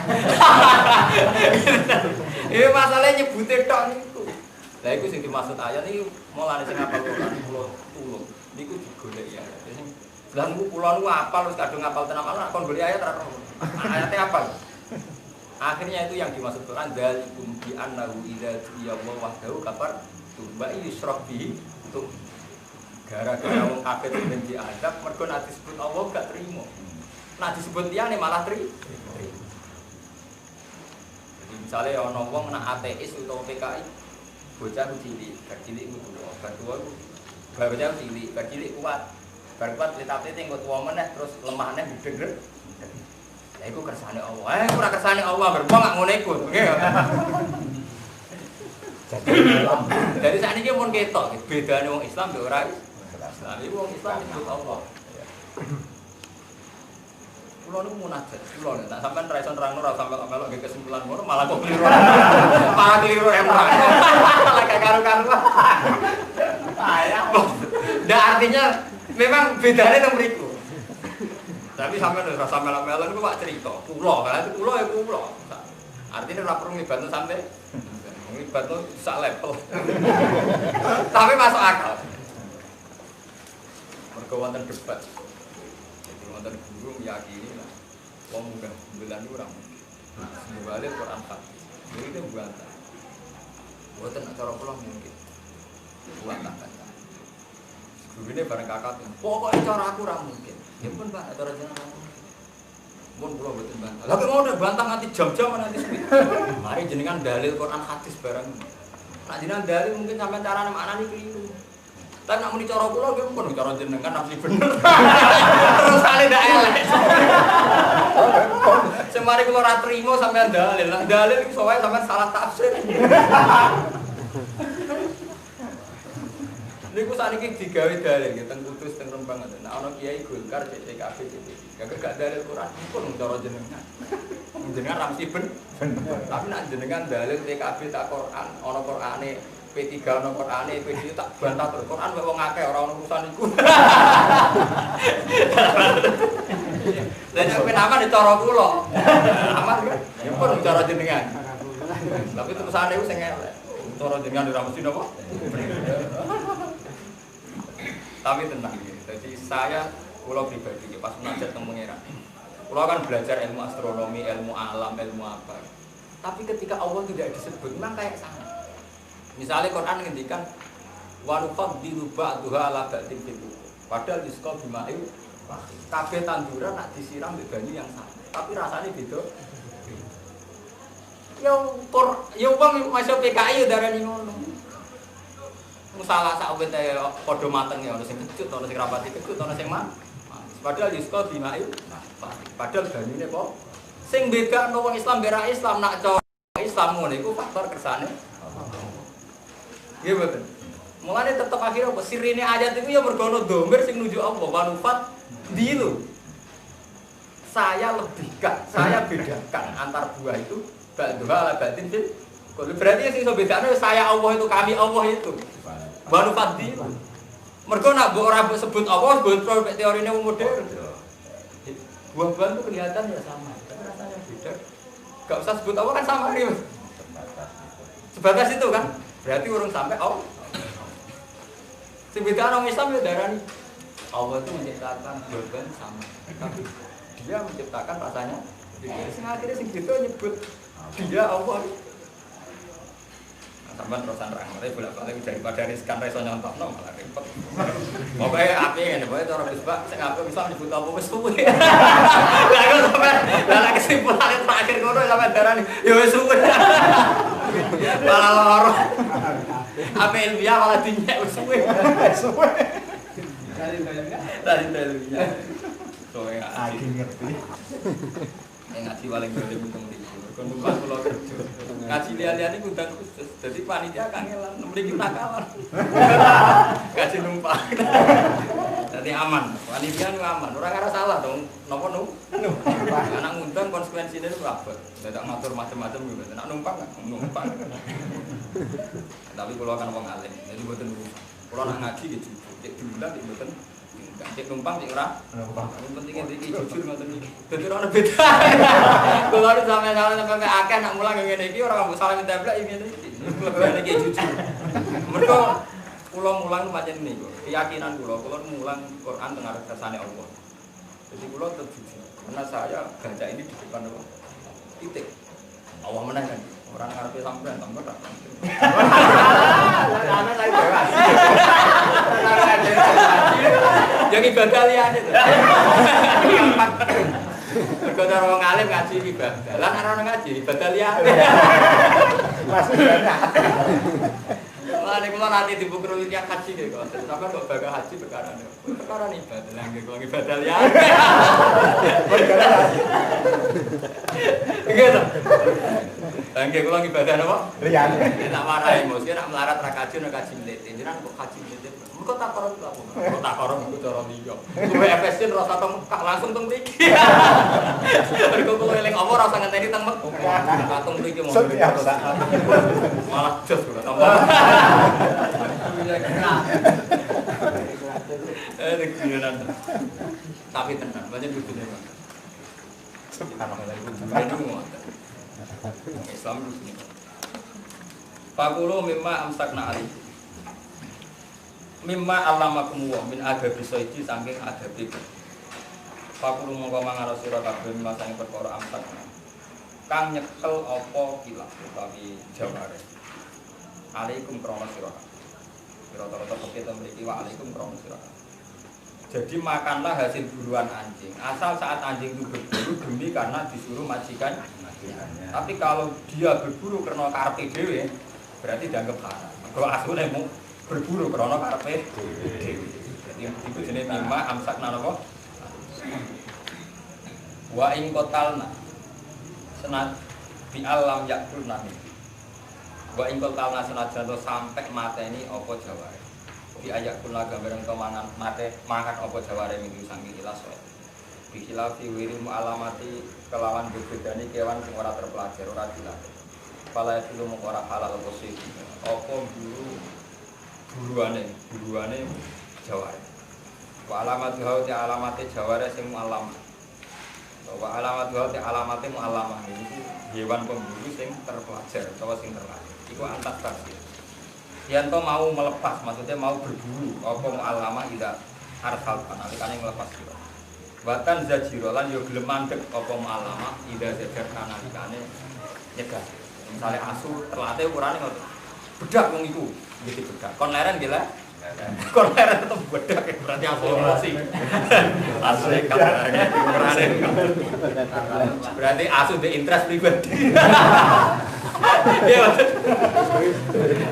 [SPEAKER 1] Ini masalahnya nyebute tok niku. Lah iku sing dimaksud ayat iki mulane sing apal Quran kula tulung. Niku digoleki ya. Sing lan kula nu apal wis kadung apal tenan ana kon golek ayat ora. Ayatnya apa? Akhirnya itu yang dimaksud Quran dzalikum bi annahu idza ya Allah wahdahu kafar tuba yusraf bihi tuh gara-gara wong kafir ben diadab mergo nek disebut Allah gak trimo. Nek disebut liyane malah trimo. Jadi misalnya ana wong nek ateis utawa PKI bocah cilik, cilik ku tuwa, bar bocah cilik, cilik kuat. Bar kuat litap-lite engko tuwa meneh terus lemahne gedhe. Ya iku kersane Allah. Ora kersane Allah, berbang gak ngono iku. Jadi saat ini pun ketok, bedanya orang Islam dengan orang Islam. Ini orang Islam nyebut Allah. Kulo niku munajat, kulo nek tak sampean ra iso nerangno ra sampe melok nggih kesimpulan ngono malah kok keliru. Malah keliru emang. Malah karo-karo. Ndak artinya memang bedanya nang mriku. Tapi sampean ora sampe melok niku Pak cerita. Kulo, kan kulo ya kulo. Artinya ora perlu ngibatno sampe ngibat tuh sak level. Tapi masuk akal. Mergo wonten debat. Jadi wonten guru meyakini lah wong munggah bulan niku ora mungkin. Balik Quran hadis. Jadi itu buatan. Buatan cara kula mungkin. Buatan kan. Gurune bareng kakak. Pokoke cara aku ora mungkin. Ya pun Pak, cara jenengan. Mun kula mboten bantah. Lah kok mau bantah nganti jam-jam nanti sepi. Mari jenengan dalil Quran hadis barang. Nak jenengan dalil mungkin sampean carane maknane keliru. Tapi nak muni cara kula nggih pun cara jenengan nafsi bener. Terus kali ndak elek. Semari kula ora trimo sampean dalil. Nak dalil iku sowae sampean salah tafsir. Niku sakniki digawe dalil nggih teng Kudus teng Rembang ngoten. Nek ana kiai Golkar CCKP gak dalil Quran pun cara jenengan. Jenengan ra mesti bener. Tapi nek jenengan dalil TKB tak Quran, ana Qurane P3 ana Qurane P2 tak bantah terus. Quran kok wong akeh ora ono urusan iku. Lah nek penaman di cara kula. Aman kan? Ya pun cara jenengan. Tapi terusane iku sing elek. Cara jenengan ora mesti napa? Tapi tenang ya. Jadi saya kula pribadi pas menajat teng pangeran. Kula kan belajar ilmu astronomi, ilmu alam, ilmu apa. Tapi ketika Allah tidak disebut, memang kayak sana. Misalnya Quran ngendikan wa nufaddilu ba'daha 'ala ba'din fil. Padahal disqa bima'il kabeh tanduran nak disiram mbek banyu yang sama. Tapi rasanya beda. Ya wong masuk PKI ya darani ngono. Salah sak wit padha mateng ya ono sing kecut, ono sing rapati kecut, ono sing manis. Padahal disqa bima'il. Padahal banyune kok sing bedakno wong Islam mbek Islam nak cara Islam ngono iku faktor kersane. Nggih mboten. Mulane tetep akhire apa sirine ayat itu ya mergo ono domir sing nuju Allah manufat dilu. Saya lebihkan, saya bedakan antar buah itu ba'dha ala ba'din fil. Berarti sing iso bedakno saya Allah itu kami Allah itu. Manufat dilu. Mergo nak mbok ora sebut Allah, mbok teorine wong modern. Buah-buahan itu kelihatan ya sama, tapi rasanya beda. Gak usah sebut apa kan sama nih, sebatas itu kan. Berarti urung sampai Allah. Sebetulnya orang Islam ya darani Allah itu menciptakan buah-buahan sama, tapi Dia menciptakan rasanya. Sing akhirnya sing gitu nyebut Dia Allah. Sampai terusan rahmat, bolak-balik daripada riskan reso nyontokno malah repot. Pokoke api ngene, pokoke cara bisbak sing apik bisa nyebut apa wis suwe. Lah kok sampean lah kesimpulan terakhir ngono sampean darani ya wis suwe. Malah loro. Ape ilmiah malah dinyek wis suwe. Suwe. Dari ilmiah. Soe ngaji ngerti. Ngaji paling gede mung kon numpak kula kerja. Ngaji liyan-liyan iku undang khusus. Dadi panitia kangelan mriki takalan. Ngaji numpak. Dadi aman. Panitia nu aman. Ora karo salah dong. Napa nu? Anak ngundang konsekuensine ku abot. Dadak ngatur macam-macam gitu. Nek numpak. Tapi kula kan wong alim. Jadi mboten kula nak ngaji nggih jujur. Cek diundang nggih mboten. Cek numpang cek ora. Yang penting iki jujur ngoten iki. Dadi ora beda. Kula ora sampe akeh nak mulang ngene iki ora mbok salah mentemplek ngene iki. Lebih iki jujur. Mergo kula mulang pancen niku. Keyakinan kula mulang Quran teng arep kersane Allah. Jadi kula tetep jujur. Karena saya baca ini di depan Allah. Titik. Allah menang kan. Orang ngarepe sampean tambah tak. Ana lagi bebas. Jadi ibadah liyane to. Mergo cara wong alim ngaji ibadah. Lah nek ora ngaji ibadah liyane. Masih banyak. Lah nek kula nanti dibukro iki haji kok. Sampai kok bakal haji perkara ibadah. Lah nggih kula ibadah liyane. Perkara haji. Gitu. Nggih kula ibadah napa? Liyane. Nek marahi mesti nek melarat ra kaji nek kaji mlete. Jenengan kok kaji mlete. Kok tak koron apa? Kok tak koron iku cara liya. Kuwi FSC rasa teng Mekah langsung teng mriki. Mergo kowe eling apa rasa ngenteni teng Mekah. Teng mriki mau. Malah jos kok tambah. Tapi tenan, banyak kudune. Subhanallah. Islam ini. Pakulu mimma amsakna ali. Mimma allamakum wa min adabi sayyidi saking adabi. Pakulu mongko mangaro sira kabeh mimma saking perkara amsakna. Kang nyekel apa kilap utawi jaware. Alaikum krono sira. Kira-kira tetep kita mriki wa alaikum krono sira. Jadi makanlah hasil buruan anjing. Asal saat anjing itu berburu demi karena disuruh majikan. Tapi kalau dia berburu karena karepe dhewe, berarti dianggap haram. Kalau asune mau berburu karena karepe dhewe. Jadi itu jenis mimma amsakna napa? Wa ing qatalna senat bi alam yakul nami. Wa ing qatalna senajan sampai mateni apa jaware. Di ayat kula gambaran kemangan mate mangan apa jaware minggu sangi ilas wae. Bikilafi wirim alamati kelawan bedane kewan sing ora terpelajar ora dilatih. Pala itu mung ora halal apa sih. Apa buruane jaware. Wa alamati hau te alamate jaware sing mualam. Wa alamati hau te alamate mualamah iki hewan pemburu sing terpelajar utawa sing terlatih. Iku antas tafsir. Yanto mau melepas, maksudnya mau berburu. Apa mu'allama ida arsal nalikane melepas kira. Watan zajirolan yo gelem mandeg apa mu'allama ida zajar nalikane nyegah. Misalnya asu terlatih ukurane ngoten. Bedak wong iku, gitu bedak. Kon leren gila. Kon leren tetep bedak berarti asu emosi. Asu ukurane. Berarti asu de interest pribadi. Iya,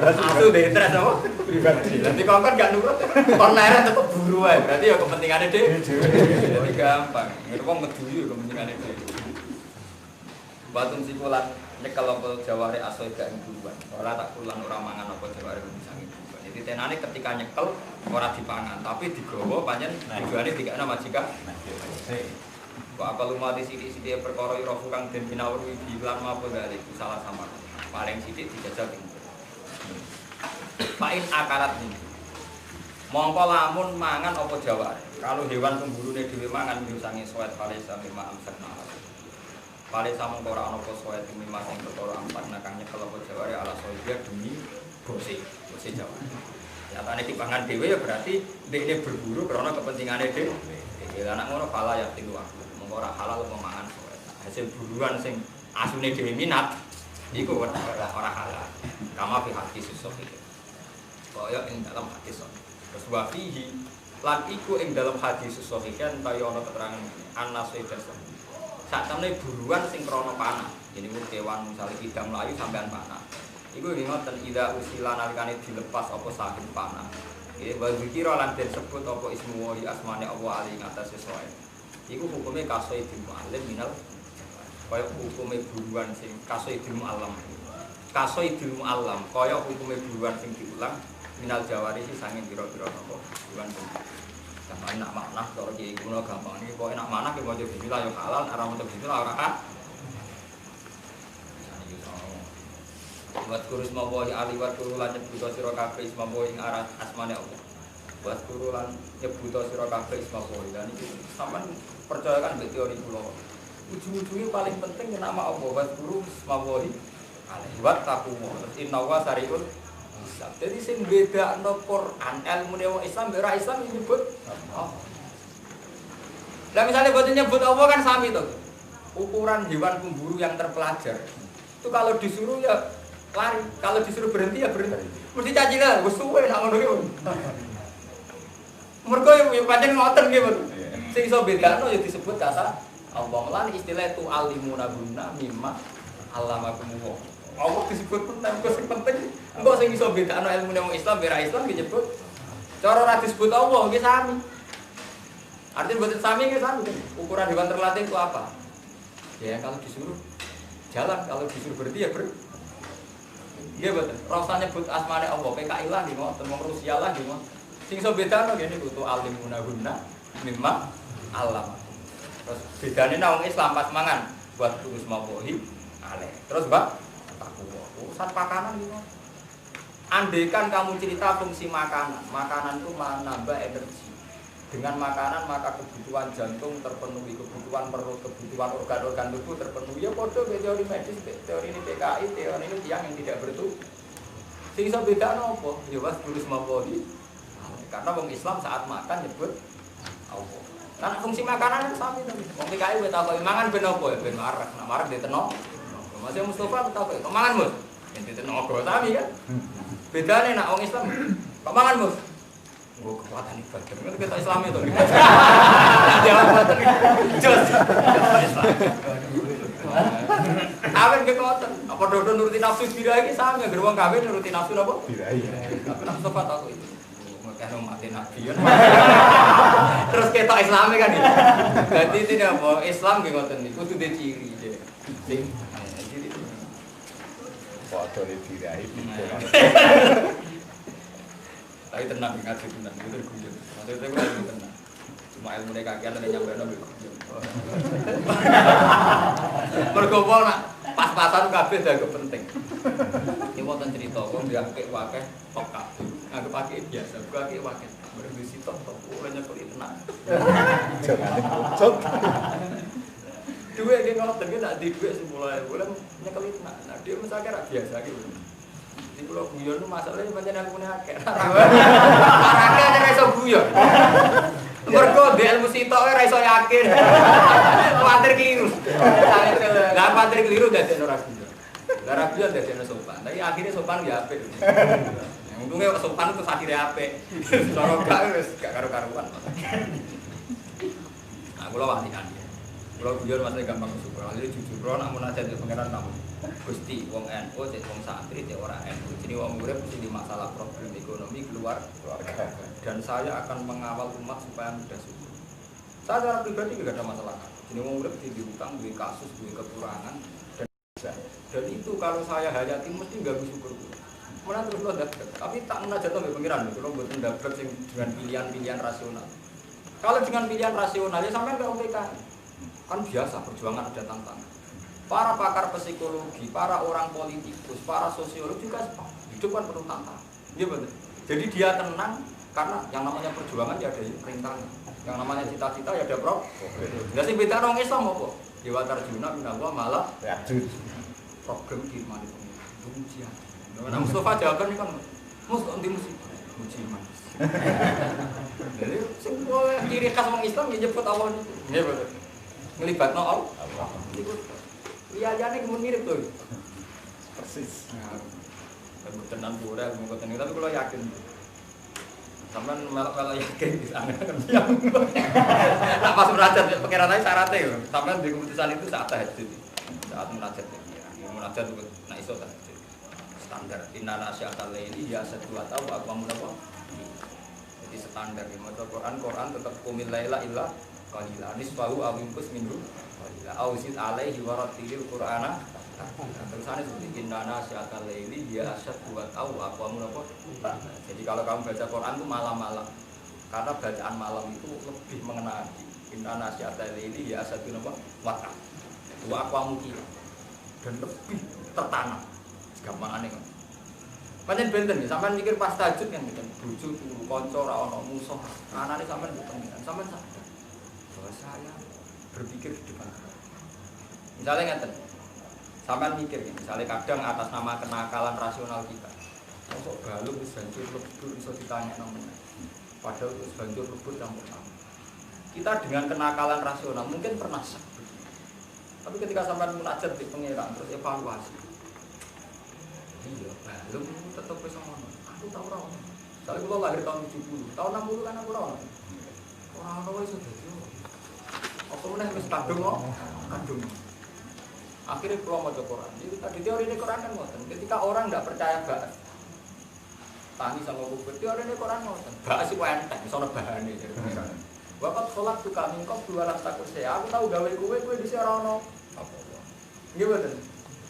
[SPEAKER 1] asu deh interest apa? Pribadi. Nanti kongkon gak nurut, konleren tetap buru aja. Berarti ya kepentingannya deh. Jadi gampang. Ngerti kok ngeduyu kepentingannya deh. Batun sikulan nyekel apa jaware aso gak buruan. Ora tak kulang ora mangan apa jaware bisa buruan. Jadi tenane ketika nyekel ora dipangan, tapi digawa pancen tujuane dikakna majikan. Kok apa lumati sithik-sithik perkara ira kang den pinawuri bilang apa dalih salah sama. Paling sithik dijajal ing. Pain akarat ini. Mongko lamun mangan apa jaware. Kalau hewan pemburune dhewe mangan diusangi suwet kali sami ma'am sakna. Kali samung ora ana apa suwet demi masing perkara ampat nakang nyekel apa jaware ala sodia demi bose jaware. Nyatane dipangan dhewe ya berarti dhekne berburu karena kepentingane dhewe. Lah anak ngono pala ya tilu aku. Ora halal memangan hasil buruan sing asune dhewe minat iku ora halal. Kama fi hadis sahih. Kaya ing dalam hadis sahih. Terus wa fihi lan iku ing dalam hadis sahih kan kaya ana keterangan anas sedas. Sak temne buruan sing krana panah. Jadi kewan misalnya kidang mlayu sampean panah. Iku ngoten ida usila nalikane dilepas apa saking panah. Nggih wa zikira lan disebut apa ismu wa asmane Allah ali ngatas sesuai. Iku hukumnya kasoidil mu'allim minal kaya hukumnya buruan sing kasoidil mu'allam kaya hukumnya buruan sing diulang minal jawari sih sangin biro-biro apa buruan sing gampang enak makna kalau jadi guna gampang ini kok enak mana kita mau coba bismillah yang halal arah mau coba bismillah orang buat kurus mau bawa aliwat kurulan nyebuto siro kafe isma bawa ing arah asmane Allah buat kurulan nyebuto siro kafe isma bawa dan itu sampai percayakan be teori kula. Ujung-ujungnya paling penting nama Allah wa guru mawahi alaihi wa taqwa. Inna wa sariul hisab. Jadi sing bedakno Quran ilmune wong Islam ora Islam nyebut Allah. Lah misalnya boten nyebut Allah kan sami to. Ukuran hewan pemburu yang terpelajar. Itu kalau disuruh ya lari, kalau disuruh berhenti ya berhenti. Mesti caci lah, wis suwe nek ngono iki. Mergo yo pancen ngoten nggih, Mas. Sing iso bedakno ya disebut kata Allah. Lan istilah itu alimuna guna mimma allamakumullah. Allah disebut penting. Engko sing iso bedakno ilmune wong Islam ora Islam disebut. Cara ora disebut Allah nggih sami. Artinya boten sami nggih sami. Ukuran hewan terlatih itu apa? Ya kalau disuruh jalan, kalau disuruh berhenti ya berhenti. Nggih boten. Rasane nyebut asmane Allah, PKI lah nggih ngoten, wong Rusia lah nggih ngoten. Sing iso bedakno ngene kudu alimuna guna mimma alam. Terus bedane nang Islam pas mangan buat terus mawahi ale. Terus Mbak takwa. Urusan makanan iki. Andaikan kamu cerita fungsi makanan itu menambah energi. Dengan makanan maka kebutuhan jantung terpenuhi, kebutuhan perut, kebutuhan organ-organ tubuh terpenuhi. Ya padha teori medis, teori ini PKI, teori ini yang tidak bertubuh. Sing iso bedakno apa? Ya was terus mawahi. Karena wong Islam saat makan nyebut Allah. Karena fungsi makanan itu sama itu. Wong PKI wis takoki mangan ben apa ya ben marek. Nek marek diteno. Mas Mustofa takoki, "Kok mangan, Mus?" Yen diteno ogo sami kan. Bedane nek wong Islam, "Kok mangan, Mus?" Gue kekuatan ibadah. Kan kita Islam itu. Jangan kekuatan. Jos. Kawin kekuatan. Apa dodo nuruti nafsu birahi sama gerbang kawin nuruti nafsu apa? Birahi. Tapi nafsu apa tahu itu? Makanya mati nabi. Terus kita Islami kan ini. Jadi tidak apa Islam kekuatan itu kudu ciri. Sing ciri.
[SPEAKER 2] Foto di birahi.
[SPEAKER 1] Tapi tenang, ngaji tenang, itu guyon. Maksudnya gue lagi tenang. Cuma ilmu mereka kakian ada nyampe nabi guyon. Berkumpul nak pas-pasan kabeh jago penting. Ini mau cerita, gue diangkat wakeh top kabeh. Aku pakai biasa, gue pakai wakeh. Berisi top, ulangnya kulit tenang.
[SPEAKER 2] Jangan bocok.
[SPEAKER 1] Dua dia ngotot, dia tak di dua semula. Ulang nyekelit tenang. Nah dia misalnya biasa gitu. Di pulau guyon itu masalahnya banyak yang punya akeh. Akeh aja raiso guyon. Mergo di ilmu sitok raiso yakin. Kuatir keliru. Lah kuatir keliru dadi ora guyon. Lah ra guyon dadi sopan. Tapi akhirnya sopan ya apik. Untungnya sopan itu akhirnya apik. Cara gak wis gak karo-karuan. Nah, kula walian. Kula guyon masalah gampang syukur. Jadi jujur nak munajat ke pangeran tamu. Gusti wong NU cek wong santri cek ora NU. Jadi wong urip mesti di masalah problem ekonomi keluarga. Dan saya akan mengawal umat supaya mudah syukur. Saya secara pribadi tidak ada masalah. Jadi wong urip di hutang, di kasus, di kekurangan dan itu kalau saya hayati mesti enggak bersyukur. Mana terus lo dapat. Tapi tak munajat sampai pengiran itu lo mboten dapat sing dengan pilihan-pilihan rasional. Kalau dengan pilihan rasional ya sampean enggak UPK. Kan biasa perjuangan ada tantangan. Para pakar psikologi, para orang politikus, para sosiolog juga hidup kan penuh tantangan. Iya betul. Jadi dia tenang karena yang namanya perjuangan ya ada rintangan. Yang namanya cita-cita ya ada problem. Enggak sih beda orang Islam apa? Dewa Tarjuna minallah malah problem di mana itu? Ujian. Nah Mustafa jawabannya kan mus kok ndi musibah? Ujian. Jadi semua ciri khas orang Islam nyebut Allah itu. Iya betul. Ngelibatno Allah. Iya jane mirip tuh. Persis. Nah, tenan pura monggo tenan tapi kalau yakin. Sampeyan melok-melok yakin di sana kan. Nah, pas munajat pikiran saya syaratnya yo. Sampeyan di keputusan itu saat tahajud. Saat munajat ya. Munajat itu nek iso tahajud. Standar inna nasyatal laili ya satu atau apa menapa. Jadi standar di maca Quran tetap qumil laila illa qalila nisfahu aw yunqus minhu qalila ausid alaihi wa rattilil qur'ana terusannya seperti inna nasyatal laili ya asyaddu wa aqwamu apa. Jadi kalau kamu baca Quran itu malam-malam karena bacaan malam itu lebih mengena hati. Inna nasyatal laili ya asyaddu wa aqwamu dan lebih tertanam gampangane kan. Pancen benten ya sampean mikir pas tahajud kan gitu. Bojo turu kanca ora ana musuh. Anane sampean mboten sampean sadar bahwa saya berpikir di depan. Misalnya ngeten. Sampean mikir misalnya kadang atas nama kenakalan rasional kita. Kok balung wis banjur lebur iso ditanya namanya. Padahal wis banjur lebur yang pertama. Kita dengan kenakalan rasional mungkin pernah sak. Tapi ketika sampean munajat di pengiran terus evaluasi. Iya, balung tetep wis ngono. Aku tau ora ono. Soale kula lahir tahun 70, tahun 60 kan aku ora ono. Ora ono wis dadi. Apa meneh wis kadung kok? Kadung. Akhirnya kula maca Quran. Jadi tadi teori ini Quran kan ngoten. Ketika orang enggak percaya bahas tani sama kubur, teori ini Quran ngoten. Bahas iku entek, iso ana bahane jadi pengiran. Waqat sholat tu kami kok dua las takut saya. Aku tahu gawe kowe dhisik ora ono apa. Nggih mboten.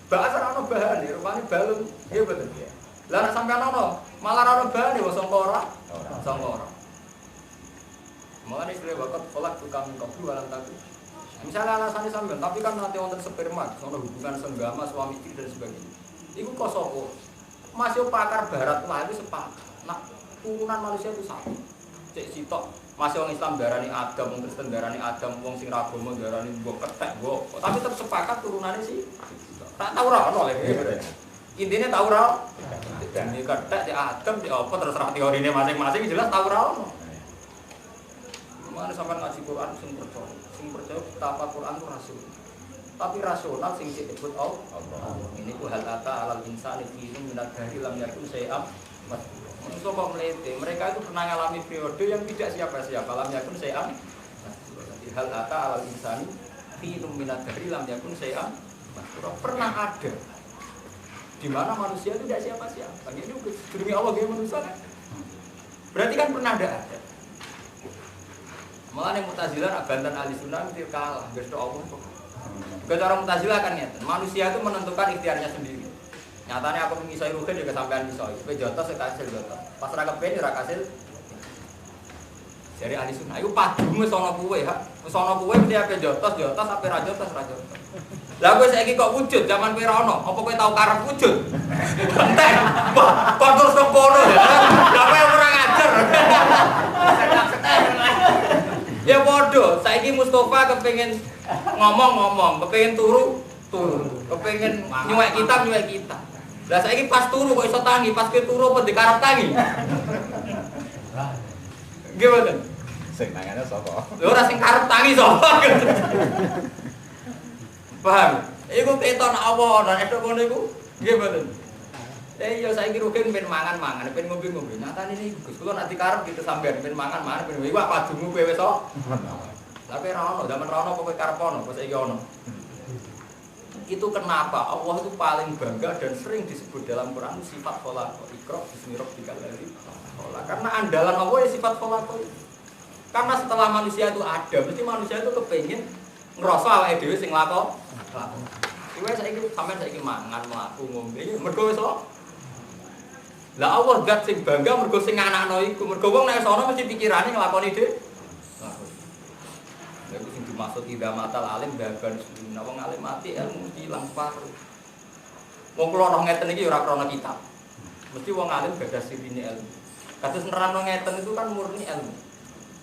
[SPEAKER 1] Bahasa ora ono bahane, rupane balung. Nggih mboten. Lah nek sampean ono, malah ora ono bahane wong sangka ora. Sangka ora. Mulane istilah waqat sholat tu kami kok dua las takut. Misalnya alasannya sampean, tapi kan nanti wonten sperma, ono hubungan senggama suami istri dan sebagainya. Iku kok sapa? Masih pakar barat lah itu sepakat. Nah, turunan manusia itu satu. Cek sitok masih orang Islam darani Adam, wong Kristen darani Adam, wong sing ra agama darani mbok ketek mbok. Tapi tetap sepakat turunannya sih. Tak tahu ora ono lek. Intine tahu ora. Dene ketek di Adam di apa terserah teorine masing-masing jelas tahu ora ono. Mana sampean ngaji Quran sing percaya betapa Quran itu rasul. tapi rasional sing disebut Allah.
[SPEAKER 2] Allah.
[SPEAKER 1] Ini ku hal ata alal insani fi minad dari lam yakun sayam. Manusia kok melete, mereka itu pernah mengalami periode yang tidak siapa-siapa, lam yakun sayam. Jadi hal ata alal insani fi minad dari lam yakun sayam. Pernah ada di mana manusia itu tidak siapa-siapa. Ini demi Allah dia manusia kan? Berarti kan pernah ada. Malah yang Mu'tazilah bantan ahli sunnah itu kalah, gesto Allah. Cara Mu'tazilah kan ya, manusia itu menentukan ikhtiarnya sendiri. Nyatanya aku mengisai rugen juga sampean misoi, supaya jotos saya hasil jotos. Pas raga ben ora hasil. Jadi ahli sunnah, itu padumu sono kuwe ha. Sono kuwe mesti ape jotos, ape ra jotos. Lah kowe saiki kok wujud zaman kowe ra ono, apa kowe tau karep wujud? Entek. Kok terus nang kono ya. Lah kowe ora ngajar. Ya bodoh, saiki Mustafa kepengin ngomong, kepengin turu, kepengin nyuwek kita. Lah saiki pas turu kok iso tangi, pas kowe turu apa dikarep tangi? Gimana?
[SPEAKER 2] Sing nangane sapa?
[SPEAKER 1] Lho ora sing karep tangi sapa? Paham? Iku keton apa dan esuk ngono iku nggih mboten. Iya saiki rugen ben mangan, ben ngombe-ngombe. Nyatane iki Gus kula nek dikarep gitu sampean ben mangan, ben iku padumu kowe wis kok. Tapi ra ono, zaman ra ono apa kowe karep ono, kok saiki ono. Itu kenapa Allah itu paling bangga dan sering disebut dalam Quran sifat khalaq, Iqra bismi rabbikal ladzi khalaq. Karena andalan Allah ya sifat khalaq. Karena setelah manusia itu ada, mesti manusia itu kepengin ngrasa awake dhewe sing lakon. Kowe saiki sampean saiki mangan, mlaku, ngombe, mergo wis kok. Lah Allah zat sing bangga mergo sing anakno iku, mergo wong nek sono mesti pikirane nglakoni dhewe. Lha iku sing dimaksud ida matal alim baban sunna wong alim mati ilmu ilang paru. Wong kula ora ngeten iki ora krana kitab. Mesti wong alim gadah sirine ilmu. Kados nerangno ngeten itu kan murni ilmu.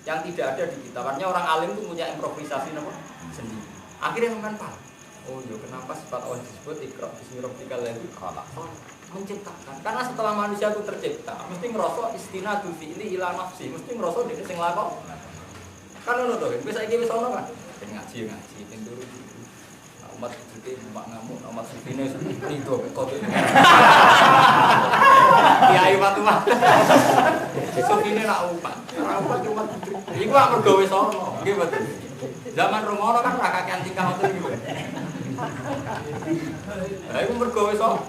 [SPEAKER 1] Yang tidak ada di kitab. Artinya orang alim itu punya improvisasi napa? Sendiri. Akhirnya sampean paham. Oh iya, kenapa sifat Allah disebut Iqra bismi rabbikal ladzi khalaq? Menciptakan. Karena setelah manusia itu tercipta, mesti ngerasa istinadu fi'li ila nafsi, mesti ngerasa dhewe sing lakon. Kan ngono to, wis saiki wis ono kan. Ben ngaji, ben turu. Umat iki mbak ngamuk, umat supine rido kok. Kiai matu-matu. Supine nak umpat. Ora umpat cuma iku kok mergo wis ono. Nggih mboten. Zaman rumono kan ra kakean tingkah ngoten iki. Lah iku mergo wis ono.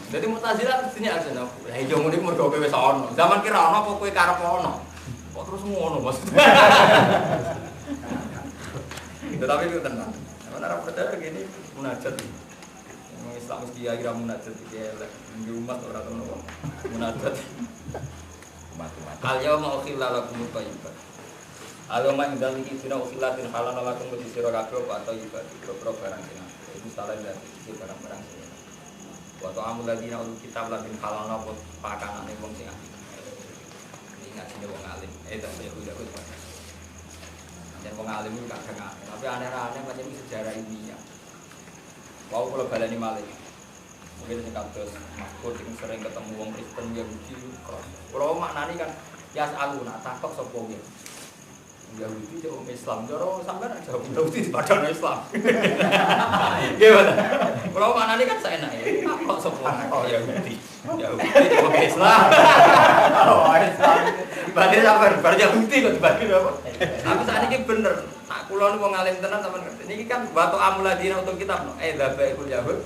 [SPEAKER 1] Jadi Mu'tazilah mestinya ada nah. Lah iya ngono iku mergo kowe wis ono. Zaman ki ra ono apa kowe karep ono. Kok terus ngono maksudnya. Tetapi itu tenang. Karena percaya begini munajat. Yang Islam mesti kira munajat iki elek. Di umat ora ono munajat. Al yauma ukhilla lakum thayyibat. Alama indal iki dina ukhillatin halal lakum di sira kabeh atau ibadah boro barang sing. Itu salah dari barang-barang sing. Wa ta'amul ladina ul kitab ladin halal napa pakanane wong sing apik. Iki ngajine wong alim. Tak saya udah. Dan wong alim itu gak kenal. Tapi aneh-aneh macam sejarah ilmiah. Wau kalau baleni malih. Mungkin sing kados Mahfud sing sering ketemu wong Kristen Yahudi kok. Kalau maknani kan yas'aluna takok sapa wong Yahudi itu wong Islam. Jaro sampean aja Yahudi di padang Islam. Gimana? Kalau maknani kan saenak ya. Takok sapa wong Yahudi. Yahudi wong Islam. Oh, Islam. Berarti sampean bar Yahudi kok dibagi apa? Tapi saat ini bener. Nak kula niku wong alim tenan sampean ngerti. Niki kan batu amuladina untuk kitab no. Dzabaikul Yahud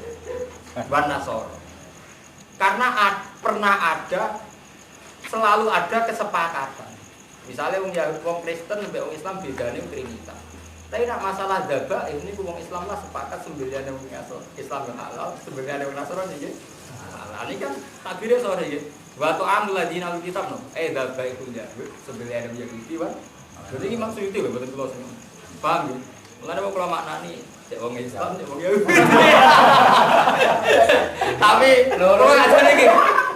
[SPEAKER 1] wan Nasara. Karena pernah ada selalu ada kesepakatan. Misalnya wong Kristen mbek wong Islam bedane Trinitas. Tapi nak masalah dzaba ini wong Islam lah sepakat sembelihan wong Islam yang halal, sembelihan wong Nasrani nggih. Halal ini kan takbire sore nggih. Wa ta'amul ladina al kitab no. Dzabaikul Yahud sembelihan wong Yahudi wan. Jadi iki maksud itu lho mboten kula sing. Paham nggih? Mulane wong kula maknani cek wong Islam, cek wong Yahudi. Tapi loro ajane iki.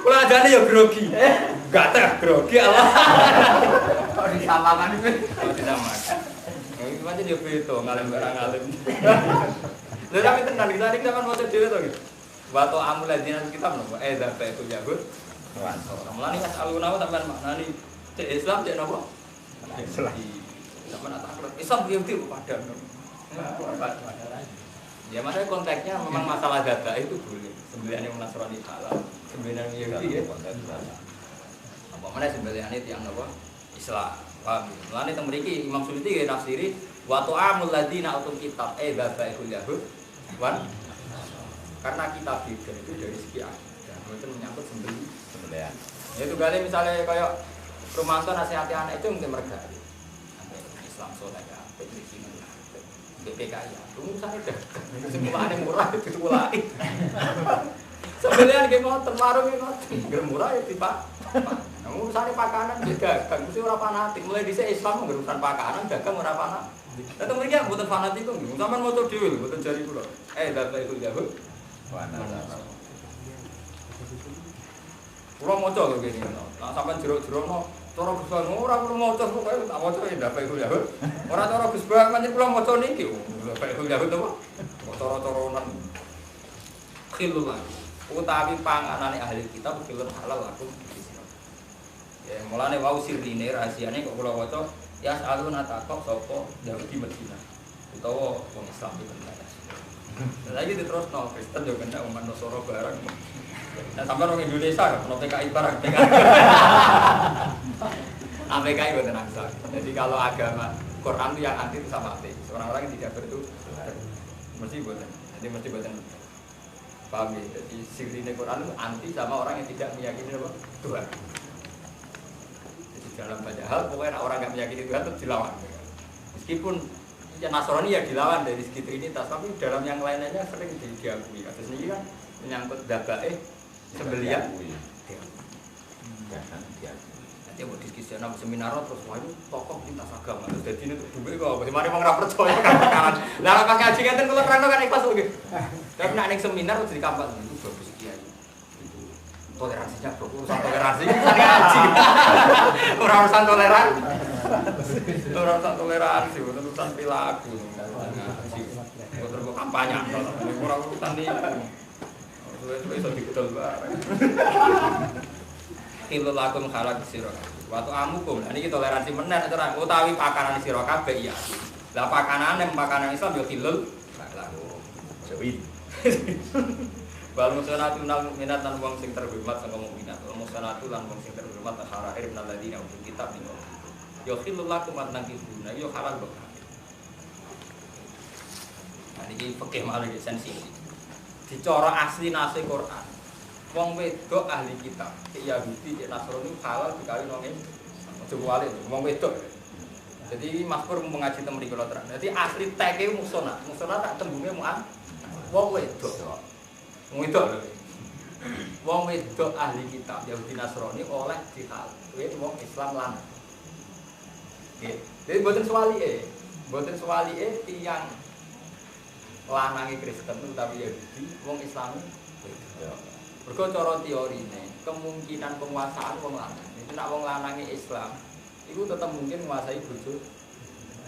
[SPEAKER 1] Kula ajane ya grogi. Enggak teh grogi Allah. Kok disamakan iki? Kok disamakan. Iki pancen yo beda ngalim barang ngalim. Lha tapi tenan iki tadi sampean maca dhewe to iki. Wa ta'amul ladina kitab no. Dzabaikul Yahud. Mulane asaluna sampean maknani cek Islam cek napa? Islam. Sampeyan tak Islam Yahudi padha. Ya maksudnya konteksnya memang masalah data itu boleh. Sembelihan yang Nasrani halal, sembelihan yang Yahudi ya. Apa mana sembelihan itu yang apa? Islam. Paham? Mulane teng mriki Imam Suyuti nggih nafsiri wa ta'amul ladina utul kitab babaikul yahud wan karena kitab itu dari segi akidah. Itu menyangkut sembelihan. Ya itu kali misalnya kayak Romanto nasihati anak itu mungkin mereka Islam soleh ya, Kristen ya, BPKI ya, urusannya dah, semuanya murah itu mulai. Sebenarnya gimana termaru gimana, murah ya tiba. Urusannya pakanan beda, kan mesti orang fanatik. Mulai di Islam urusan pakanan, dagang orang fanatik. Tapi mereka bukan fanatik kok, sampai mau coba dulu, bukan jari pulau. Data itu jauh. Pulau mau coba gini, nah sampai jeruk-jeruk no. Cara besar ora perlu maca kok tak maca ya ndak bae ya. Ora cara Gus Bang pancen kula maca niki. Bae ya to. Cara-caranan khilul. Utawi panganane ahli kitab khilul halal lakum. Ya mulane wau sirine rahasiane kok kula waca ya alun atakok sapa Yahudi Madinah. Utawa wong Islam di Madinah. Lagi diterusno Kristen yo kena umat Nasara barang. Nah sampai orang Indonesia, kalau PKI barang PKI. PKI bukan angsal. Jadi kalau agama Quran itu yang anti itu sama ateis. Orang-orang yang tidak beritu mesti buatan. Jadi mesti buatan. Paham ya? Jadi sirine Quran itu anti sama orang yang tidak meyakini apa? Tuhan. Jadi dalam banyak hal pokoknya orang yang meyakini Tuhan itu dilawan. Meskipun ya Nasrani ya dilawan dari segi Trinitas, tapi dalam yang lainnya sering diakui. Kasus ini kan menyangkut dabae sembelian. Nanti mau diskusi nama seminar terus wah itu tokoh lintas agama terus jadi ini untuk duit kok bagaimana mau nggak percaya kan? Lalu pas ngaji kan kalau terang kan ikhlas lagi. Tapi nak neng seminar terus di kampus itu bagus kiai. Itu toleransinya urusan toleransi tadi ngaji. Urusan toleransi. Urusan toleransi urusan perilaku. Terus kampanye orang urusan ini. Itu bisa diketel bareng. Kilo lakum halal sira. Waktu amukum, ini kita toleransi bener terang. Utawi pakanan sira kabeh iya. Lah pakanane makanan Islam yo kilul lakum. Jawin. Wal musyanatu nal mukminat lan wong sing terhormat sangka mukminat. Wal musyanatu lan wong sing terhormat harair minal ladina utul kitab min. Yo kilul lakum nang kibuna yo halal kok. Nah iki fikih malih sensitif. Dicara asli nase Quran. Wong wedok ahli kitab, Yahudi, Nasrani halal dikawin wong iki. Aja kuwalik, wong wedok. Jadi Mas Pur mengaji teng mriki kula terang. Jadi asli teke musona. Musona tak tembunge mu'an. Wong wedok. Wong wedok lho. Wong wedok ahli kitab Yahudi Nasrani oleh dihal. Kuwi wong Islam lanang. Nggih. Jadi mboten swalike. Mboten swalike tiyang lanange Kristen utawi Yahudi, wong Islami. Mergo cara teorine, kemungkinan penguasaan wong lanang. Itu nek wong lanange Islam, iku tetep mungkin menguasai bojo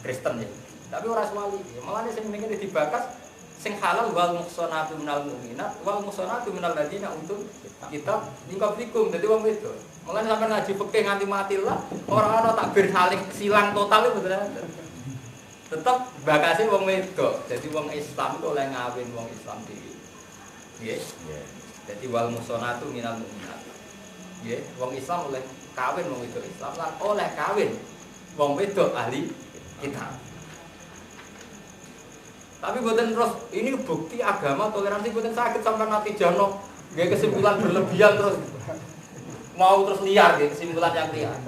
[SPEAKER 1] Kristen ya. Tapi ora swali. Malane sing ngene dibakas sing halal wal muhsanatu minal mu'minat wal muhsanatu minal ladina utul kitab lingkapikum. Dadi wong wedok. Malane sampeyan ngaji fikih nganti mati lah, ora ana takbir saling silang total itu bener. Tetep bakase wong wedok. Jadi wong Islam itu oleh ngawin wong Islam dhewe. Nggih. Jadi wal musonatu minal mu'minat. Nggih, wong Islam oleh kawin wong wedok Islam lan oleh kawin wong wedok ahli kitab. Tapi boten terus ini bukti agama toleransi boten saged sampean natijano nggih kesimpulan berlebihan terus mau terus liar nggih kesimpulan yang liar.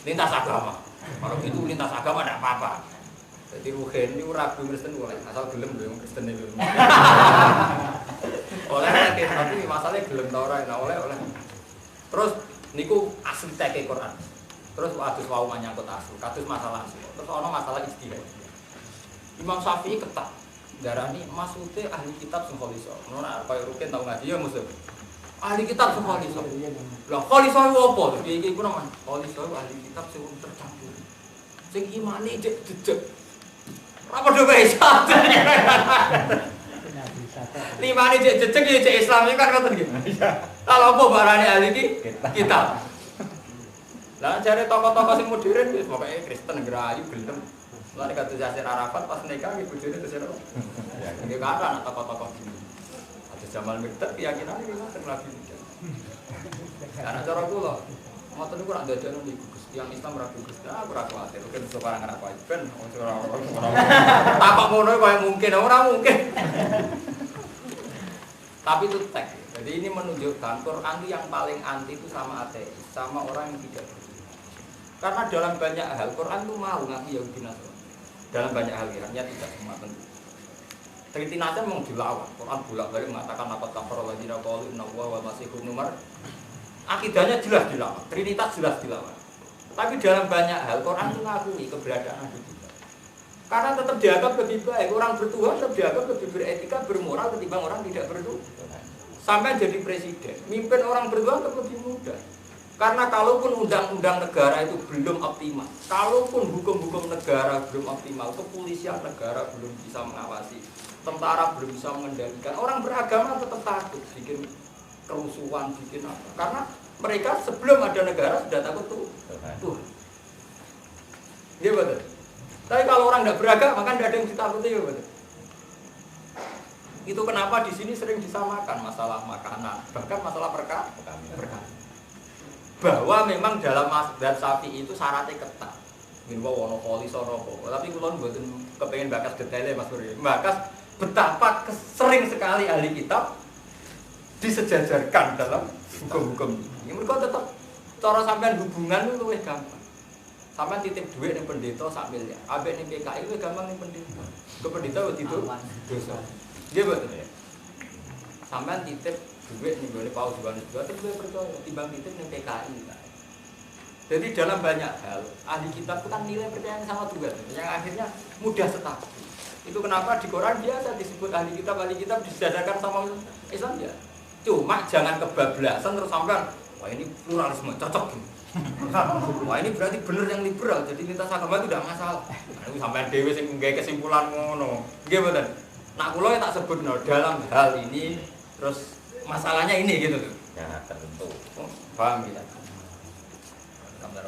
[SPEAKER 1] Lintas agama. Kalau itu lintas agama tidak apa-apa. Jadi ruhen ini ragu Kristen boleh, asal gelem lho Kristen itu. Oleh tapi masalahnya gelem ta ora enak oleh. Terus niku asli teke Quran. Terus adus wau nyangkut asli, kados masalah asli. Terus ana masalah ijtihad. Imam Syafi'i ketat darani maksude ahli kitab sing kholiso. Ngono kaya ruken tau ngaji ya musuh. Ahli kitab sing kholiso. Lah kholiso opo? Iki ku namanya kholiso ahli kitab sing tercampur. Sing imane jejeg. Apa do bisa? Limane jejeg ya cek Islam kan ngoten nggih. Kalau apa barane ahli iki kitab. Lah jare tokoh-tokoh sing modern wis pokoke Kristen ngrayu gelem Mulane kata Yasir Arafat pas nikah ibu bojone terus apa? Nggih kata anak tokoh-tokoh gini. Ada Jamal Mirdad keyakinan iki ngoten lagi. Karena cara kula ngoten niku rak dadekno niku Gusti yang Islam ra Gusti. Aku ora kuwatir, mungkin iso barang ora kuwatir ben ora. Tapak ngono kaya mungkin ora mungkin. Tapi itu teks. Jadi ini menunjukkan Quran itu yang paling anti itu sama ateis, sama orang yang tidak beriman. Karena dalam banyak hal Quran itu mau ngaku Yahudi Nasrani. Dalam banyak hal hanya tidak semua tentu. Trinitas memang dilawan. Quran bolak-balik mengatakan apa kafir alladziina qalu inna Allaha wal masih ibnu Maryam. Akidahnya jelas dilawan. Trinitas jelas dilawan. Tapi dalam banyak hal Quran itu ngakui keberadaan Nabi kita. Karena tetap dianggap lebih baik. Orang bertuhan tetap dianggap lebih beretika, bermoral ketimbang orang tidak bertuhan. Sampai jadi presiden, mimpin orang bertuhan tetap lebih mudah. Karena kalaupun undang-undang negara itu belum optimal, kalaupun hukum-hukum negara belum optimal, kepolisian negara belum bisa mengawasi, tentara belum bisa mengendalikan, orang beragama tetap takut bikin kerusuhan, bikin apa. Karena mereka sebelum ada negara sudah takut tuh. Iya betul. Tapi kalau orang tidak beragama, kan tidak ada yang ditakuti, ya betul. Itu kenapa di sini sering disamakan masalah makanan, bahkan masalah perkara. Bahwa memang dalam mazhab Syafi'i itu syaratnya ketat. Minggu wono poli soropo. Tapi kulon buatin kepengen bakas detailnya Mas Buri. Bakas betapa sering sekali ahli kitab disejajarkan dalam hukum-hukum ini. Mereka tetap cara sampean hubungan itu lebih gampang. Sampean titip duit ning pendeta sak miliar. Ambek ning PKI lebih gampang ning pendeta. Ke pendeta wis itu dosa. Nggih betul ya. Sampean titip duit nih boleh paus Yohanes juga, tapi gue percaya timbang titip nih PKI. Jadi dalam banyak hal ahli kitab itu kan nilai percaya sama Tuhan, yang akhirnya mudah stabil. Itu kenapa di Quran biasa disebut ahli kitab disejajarkan sama Islam ya. Cuma jangan kebablasan terus sampean, wah ini pluralisme cocok. Wah ini berarti bener yang liberal, jadi lintas agama itu tidak masalah. Nah, sampean dhewe sing nggawe kesimpulan ngono. Nggih mboten. Nak kula tak sebut dalam hal ini terus masalahnya ini gitu tuh.
[SPEAKER 2] Ya tentu.
[SPEAKER 1] Oh, paham ya. Kamera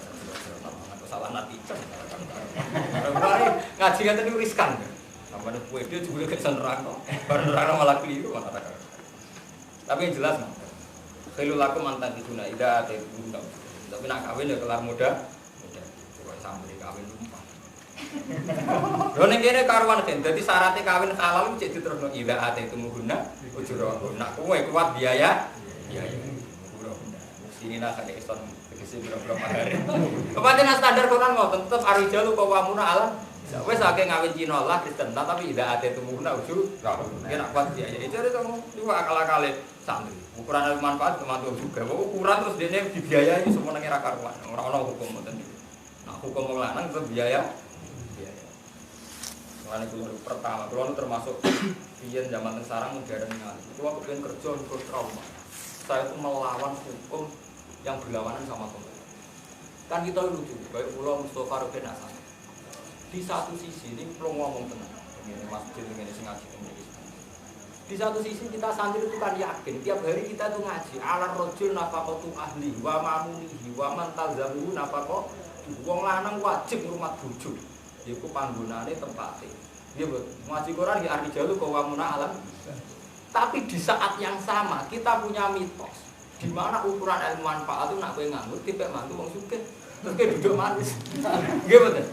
[SPEAKER 1] salah nanti. Ngaji kan tadi riskan. Sampai kue dia juga kesan neraka. Baru neraka malah keliru mana neraka. Tapi yang jelas, kalau laku mantan di dunia tidak ada bunda. Tapi nak kawin ya kelar muda. Coba sambil kawin lupa. Lho ning kene karuan kan, dadi syaratnya kawin halal cek diterusno ila ate itu muhuna ujuro. Nak kowe kuat biaya. Biaya. Sini nak ada iston tegese berapa mahar. Kepaten standar Quran ngoten tetep arijalu qawamuna alam. Wes akeh ngawin Cina lah Kristen, tapi ila ate itu muhuna ujuro. Ki nak kuat biaya. Itu kamu dua akal-akale santri. Ukuran manfaat teman-teman juga. Ukuran terus dene dibiayai semua nang ra karuan. Ora ono hukum ngoten iki. Nah, hukum wong lanang tetep biaya. Makanya keluar pertama, keluar termasuk pian zaman sekarang modern sekali. Itu aku pengen kerja untuk trauma. Saya itu melawan hukum yang berlawanan sama pemerintah. Kan kita lucu, baik Pulau Mustafa Ruben Hasan. Di satu sisi ini perlu ngomong tenang. Ini masjid ini ngaji ini. Di satu sisi kita santri itu kan yakin tiap hari kita tuh ngaji. Alar rojul nafaqatu ahli wa mamunihi wa man talzamu nafaqo. Wong lanang wajib ngrumat bojo. Iku panggonane tempate. Nggih, Bu. Ngaji Quran ya arti jalu qawamuna alam. Tapi di saat yang sama kita punya mitos di mana ukuran ilmu manfaat itu nak kowe nganggur tipe mantu wong sugih. Terus kowe duduk manis. Nggih, mboten?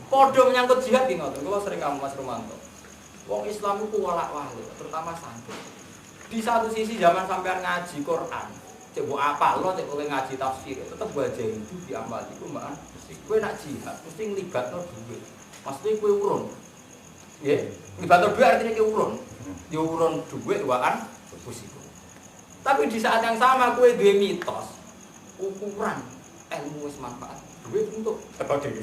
[SPEAKER 1] Padha menyangkut jihad iki ngoten. Kula sering kamu Mas Romanto. Wong Islam itu walak-walik, terutama santri. Di satu sisi zaman sampean ngaji Quran, cek mbok apal lo cek kowe ngaji tafsir, tetep baca itu diamal iku mbak. Kowe nak jihad mesti nglibatno duit. Maksudnya kowe urun. Nggih, nglibatno duit artinya kowe urun. Ya urun duit waan posisi. Tapi di saat yang sama kowe duwe mitos ukuran ilmu wis manfaat. Duit untuk teko dhewe.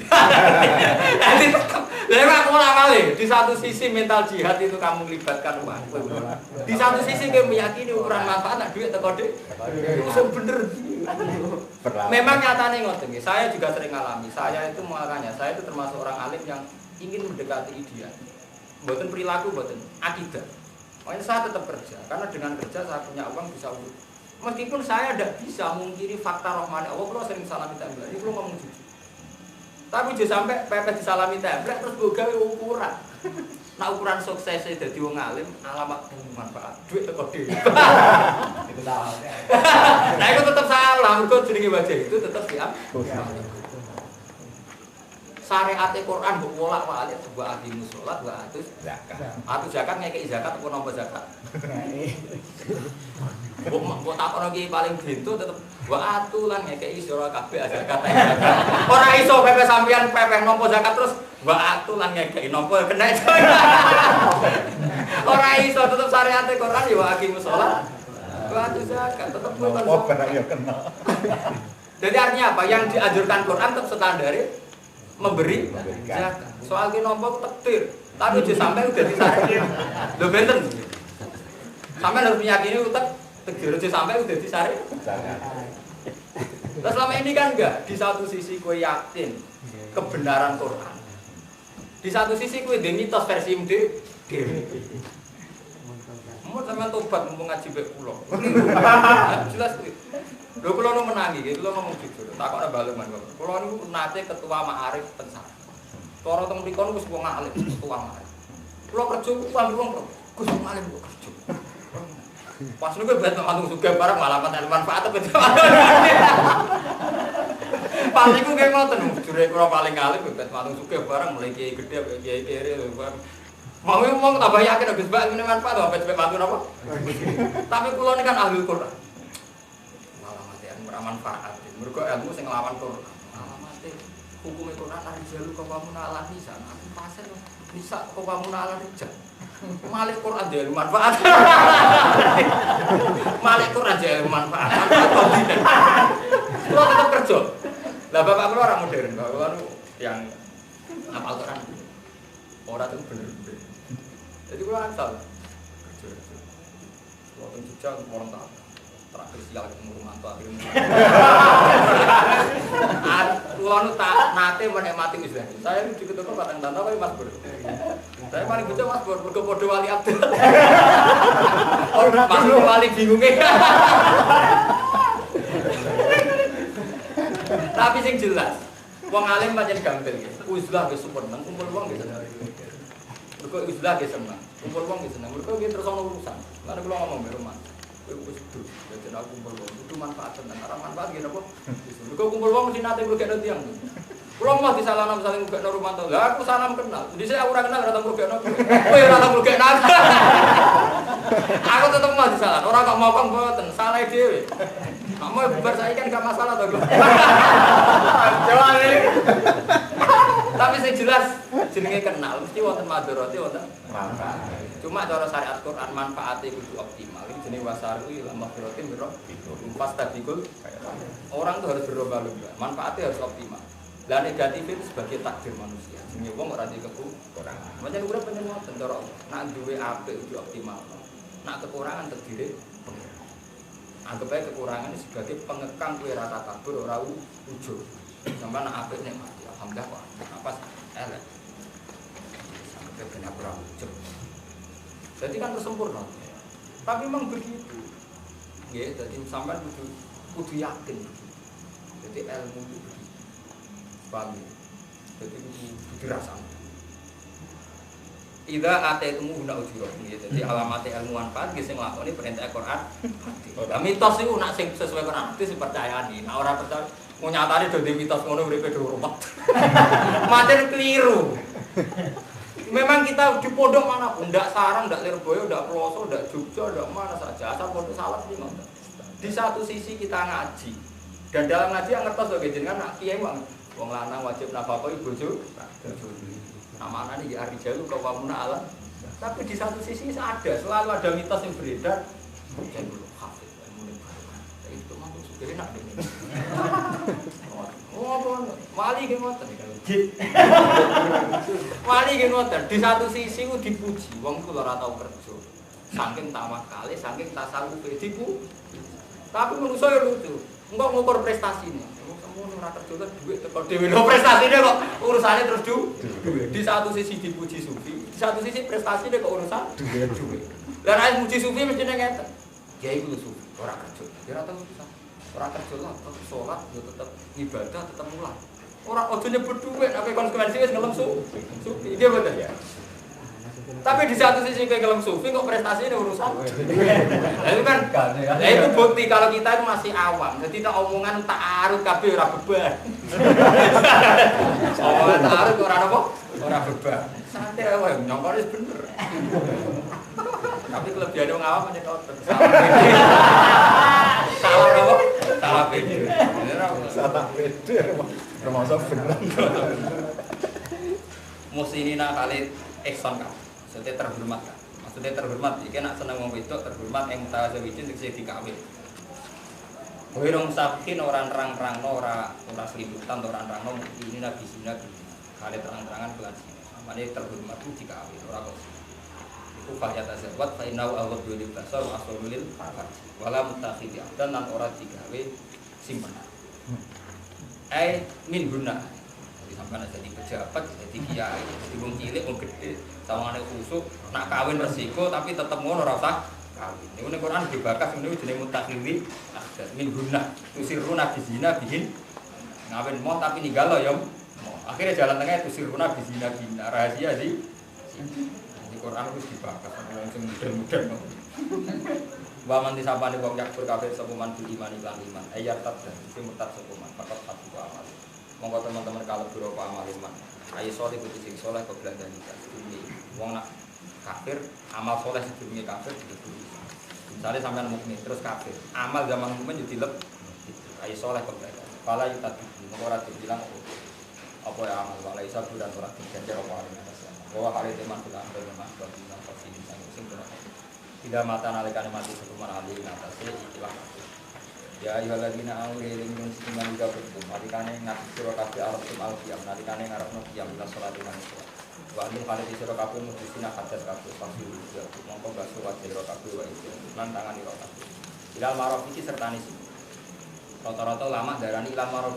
[SPEAKER 1] Nanti tetep. Lah aku awale di satu sisi mental jihad itu kamu melibatkan uang. Di satu sisi kowe meyakini ukuran manfaat nak duit teko dhewe. Itu bener. Memang nyatanya ngoten nggih. Saya juga sering alami. Saya itu makanya saya itu termasuk orang alim yang ingin mendekati ideal. Mboten perilaku, mboten akidah. Makanya saya tetap kerja karena dengan kerja saya punya uang bisa urus. Meskipun saya tidak bisa mungkiri fakta rahmani Allah, kalau sering salah minta ini kalau ngomong jujur. Tapi aja sampai pepes disalami template terus mbok gawe ukuran. Nah ukuran suksesnya dadi wong alim alamat manfaat duit teko dhewe.
[SPEAKER 3] Itu salah.
[SPEAKER 1] Nah itu tetap salah, mergo jenenge wajah itu tetap siap. Syariat Al-Qur'an mbok wolak-walik wa aqimus sholat wa atuz
[SPEAKER 2] zakat.
[SPEAKER 1] Atuz zakat ngekeki zakat apa nampa zakat? Mbok takono iki paling bento tetep wa atu lan ngekeki sira kabeh zakat. Ora iso pepe sampean pepeh nampa zakat terus wa atu lan ngekeki nampa kena. Ora iso tetep syariat Al-Qur'an ya wa aqimus sholat wa atuz zakat tetep kuwi.
[SPEAKER 2] Oh, barang ya kena.
[SPEAKER 1] Jadi artinya apa? Yang dianjurkan Quran tetap standar memberi zakat. Soal ki nampa takdir, tapi aja sampai udah disarek. Lho benten. Sampai harus meyakini utek takdir aja sampai udah disarek. Terus selama ini kan enggak, di satu sisi kowe yakin kebenaran Quran. Di satu sisi kowe ndek mitos versi dhewe. Mun sampean tobat ngomong ngaji mek kula. Jelas kuwi. Lho kula nu menangi, kula ngomong jujur. Takokne baleman kok. Kula niku nate ketua Ma'arif Pensar. Cara teng mriku niku wis wong alim, ketua Ma'arif. Kula kerja pamrih wong Gus wong alim kok kerja. Pas niku bet mantung sugih bareng malah manfaat apa. Pas niku nggih ngoten, jure kula paling alim bet mantung sugih bareng mulai kiai gedhe kiai kere. Mau ngomong tambah yakin Gus Bak ngene manfaat apa bet mantu napa? Tapi kula ini kan ahli Quran. Manfaat. Mergo ilmu sing nglawan Quran. Alamate hukum Quran arijalu qawamuna ala nisa. Aku pasir nisa qawamuna ala rijal. Malik Quran dia manfaat. Malik Quran dia manfaat. Kulo tetep kerja. Lah bapak kulo orang modern, bapak kulo yang hafal Quran. Ora itu bener-bener. Jadi kulo asal kerja. Kulo teng Jogja orang tak terakhir sial ketemu rumah tua akhirnya. Kulo nu tak nate menikmati wis lah. Saya nu diketok Padang Tanta wae Mas Bur. Saya paling betul Mas Bur, mergo padha wali abdal. Ora Mas wali bingunge. Tapi sing jelas, wong alim pancen gampil nggih. Uzlah wis seneng, kumpul wong nggih seneng. Mergo uzlah nggih seneng, kumpul wong nggih seneng. Mergo nggih terus ono urusan. Lan kula ngomong mbek rumah. Kowe wis terus dadi aku kumpul wong, kudu manfaat tenan. Ora manfaat nggih napa? Mergo kumpul wong mesti nate mrugekno tiyang. Kula mah disalahno saling mrugekno rumanto. Lah aku salam kenal. Dhisik aku ora kenal ora tau mrugekno. Kowe ora tau mrugekno. Aku tetep mah disalahno. Ora kok mokong mboten, salah dhewe. Kamu bubar saiki kan gak masalah to, Gus. Tapi sing jelas jenenge kenal mesti wonten madharate wonten manfaat. Cuma cara syariat Quran manfaate kudu optimal. Iki jenenge wasari lan maghfiratin biro. Pas tabikul orang tuh harus berlomba-lomba. Manfaatnya harus optimal. Lah negatif itu sebagai takdir manusia. Jenenge wong ora kekurangan. Macam urip pengen ngoten cara nak duwe apik kudu optimal. Nak kekurangan terdiri anggap aja kekurangan ini sebagai pengekang kue rata kabur ora ujug. Sampai nak apik nek mati alhamdulillah kok apa elek. Sampai kena kurang ujug. Jadi kan sempurna. Tapi memang begitu. Ya, jadi sampai kudu yakin. Jadi ilmu itu paham. Jadi kudu rasakan. Ida ataitum guna ujurah gitu. Jadi alamat ilmu manfaat sing nglakoni perintah Quran. Lah mitos iku nak sing sesuai Quran itu sing percayani. Nek ora percaya mau nyatane dadi mitos ngono uripe do rumet. Maten keliru. Memang kita di pondok manapun, ndak Sarang, ndak Lirboyo, ndak Ploso, ndak Jogja, ndak mana saja asal pondok salaf iki ngono. Di satu sisi kita ngaji. Dan dalam ngaji yang ngertos lho jenengan nak kiai wong lanang wajib nafkah bojo. Namanya ini ya arijalu qawwamuna ala. Tapi di satu sisi ada, selalu ada mitos yang beredar. Jangan dulu hafid, ilmu barokah. Itu mampu supir enak deh. Oh, wali ki ngoten. Wali ki ngoten. Di satu sisi ku dipuji, wong ku ora tau kerja. Saking tawakale, saking tasawufe dipuji. Tapi manusa yo lucu. Engko ngukur prestasine. Ora kerja kan duit teko dhewe lho prestasine kok urusane terus duit. Di satu sisi dipuji sufi, di satu sisi prestasine kok urusan duit. Lah nek muji sufi mesti ngeten. Kiai kudu sufi, ora kerja. Ya ora tau susah. Ora kerja lah, tetep salat, yo tetep ibadah, tetep mulang. Ora ojo nyebut duit, tapi konsekuensi wis ngelem sufi. Iya bener ya. Tapi di satu sisi kayak ngelem sufi kok prestasi ini urusan. Nah, itu kan, nah itu bukti kalau kita itu masih awam. Jadi tak omongan tak arut kabeh ora beban. Omongan tak arut ora apa? Ora beban. Santai wae nyongkone bener. Tapi kelebihan wong awam meneh kotor. Salah apa? Salah pede.
[SPEAKER 2] Salah pede. Termasuk bener.
[SPEAKER 1] Musinina kali ihsan kan. Maksudnya terhormat kan. Maksudnya terhormat iki nek seneng wong wedok terhormat ing tazawijin sing dikawin. Kowe rong sakin ora nerang-nerangno ora selibutan ora nerangno ini nabi zina kali terang-terangan kelan. Mane terhormat itu dikawin ora kok. Iku fayat azawat fa inau awwalul basar wa aslul farj. Wala mutakhidi dan nan ora digawe simpenan. Min guna. Jadi sampean jadi pejabat, jadi kiai, jadi wong cilik, wong gede, sawangane khusuk, nak kawin resiko tapi tetep ngono ora usah kawin. Niku ning Quran dibakas niku jenenge mutakhidi min guna. Tusiruna bizina bihin. Ngawin mau tapi ninggalo ya. Akhirnya jalan tengah tusiruna bizina bina rahasia di Quran wis dibakar langsung mudah-mudah. Wa man disapane wong yakfur kafir sapa man bil iman lan iman. Ayat tab sing murtad sapa man fakat satu amal. Monggo teman-teman kalau biro amal iman. Ayo saleh kudu sing saleh kebeladan iki. Wong nak kafir amal saleh sedurunge kafir kudu. Misale sampean mukmin terus kafir. Amal zaman mukmin yo dilep. Ayo saleh kebeladan. Fala yutati monggo ora dibilang apa ya amal wala isa dan ora dijanjar apa arep. Bahwa hari teman kita ambil memang berguna posisi sing tidak mata nalikane mati sekumar ahli ngatasi ikilah ya ayyuhalladzina amanu lilin musliman juga berkum nalikane ngaji sira kabeh arep tumal qiyam nalikane ngarepno qiyam ila salat lan salat wa min kali sira kabeh mudhisina hadas kabeh pasti ya mongko baso wajib sira kabeh wa iki lan tangan ira kabeh ilal maraf iki sertane rata-rata ulama darani ilal maraf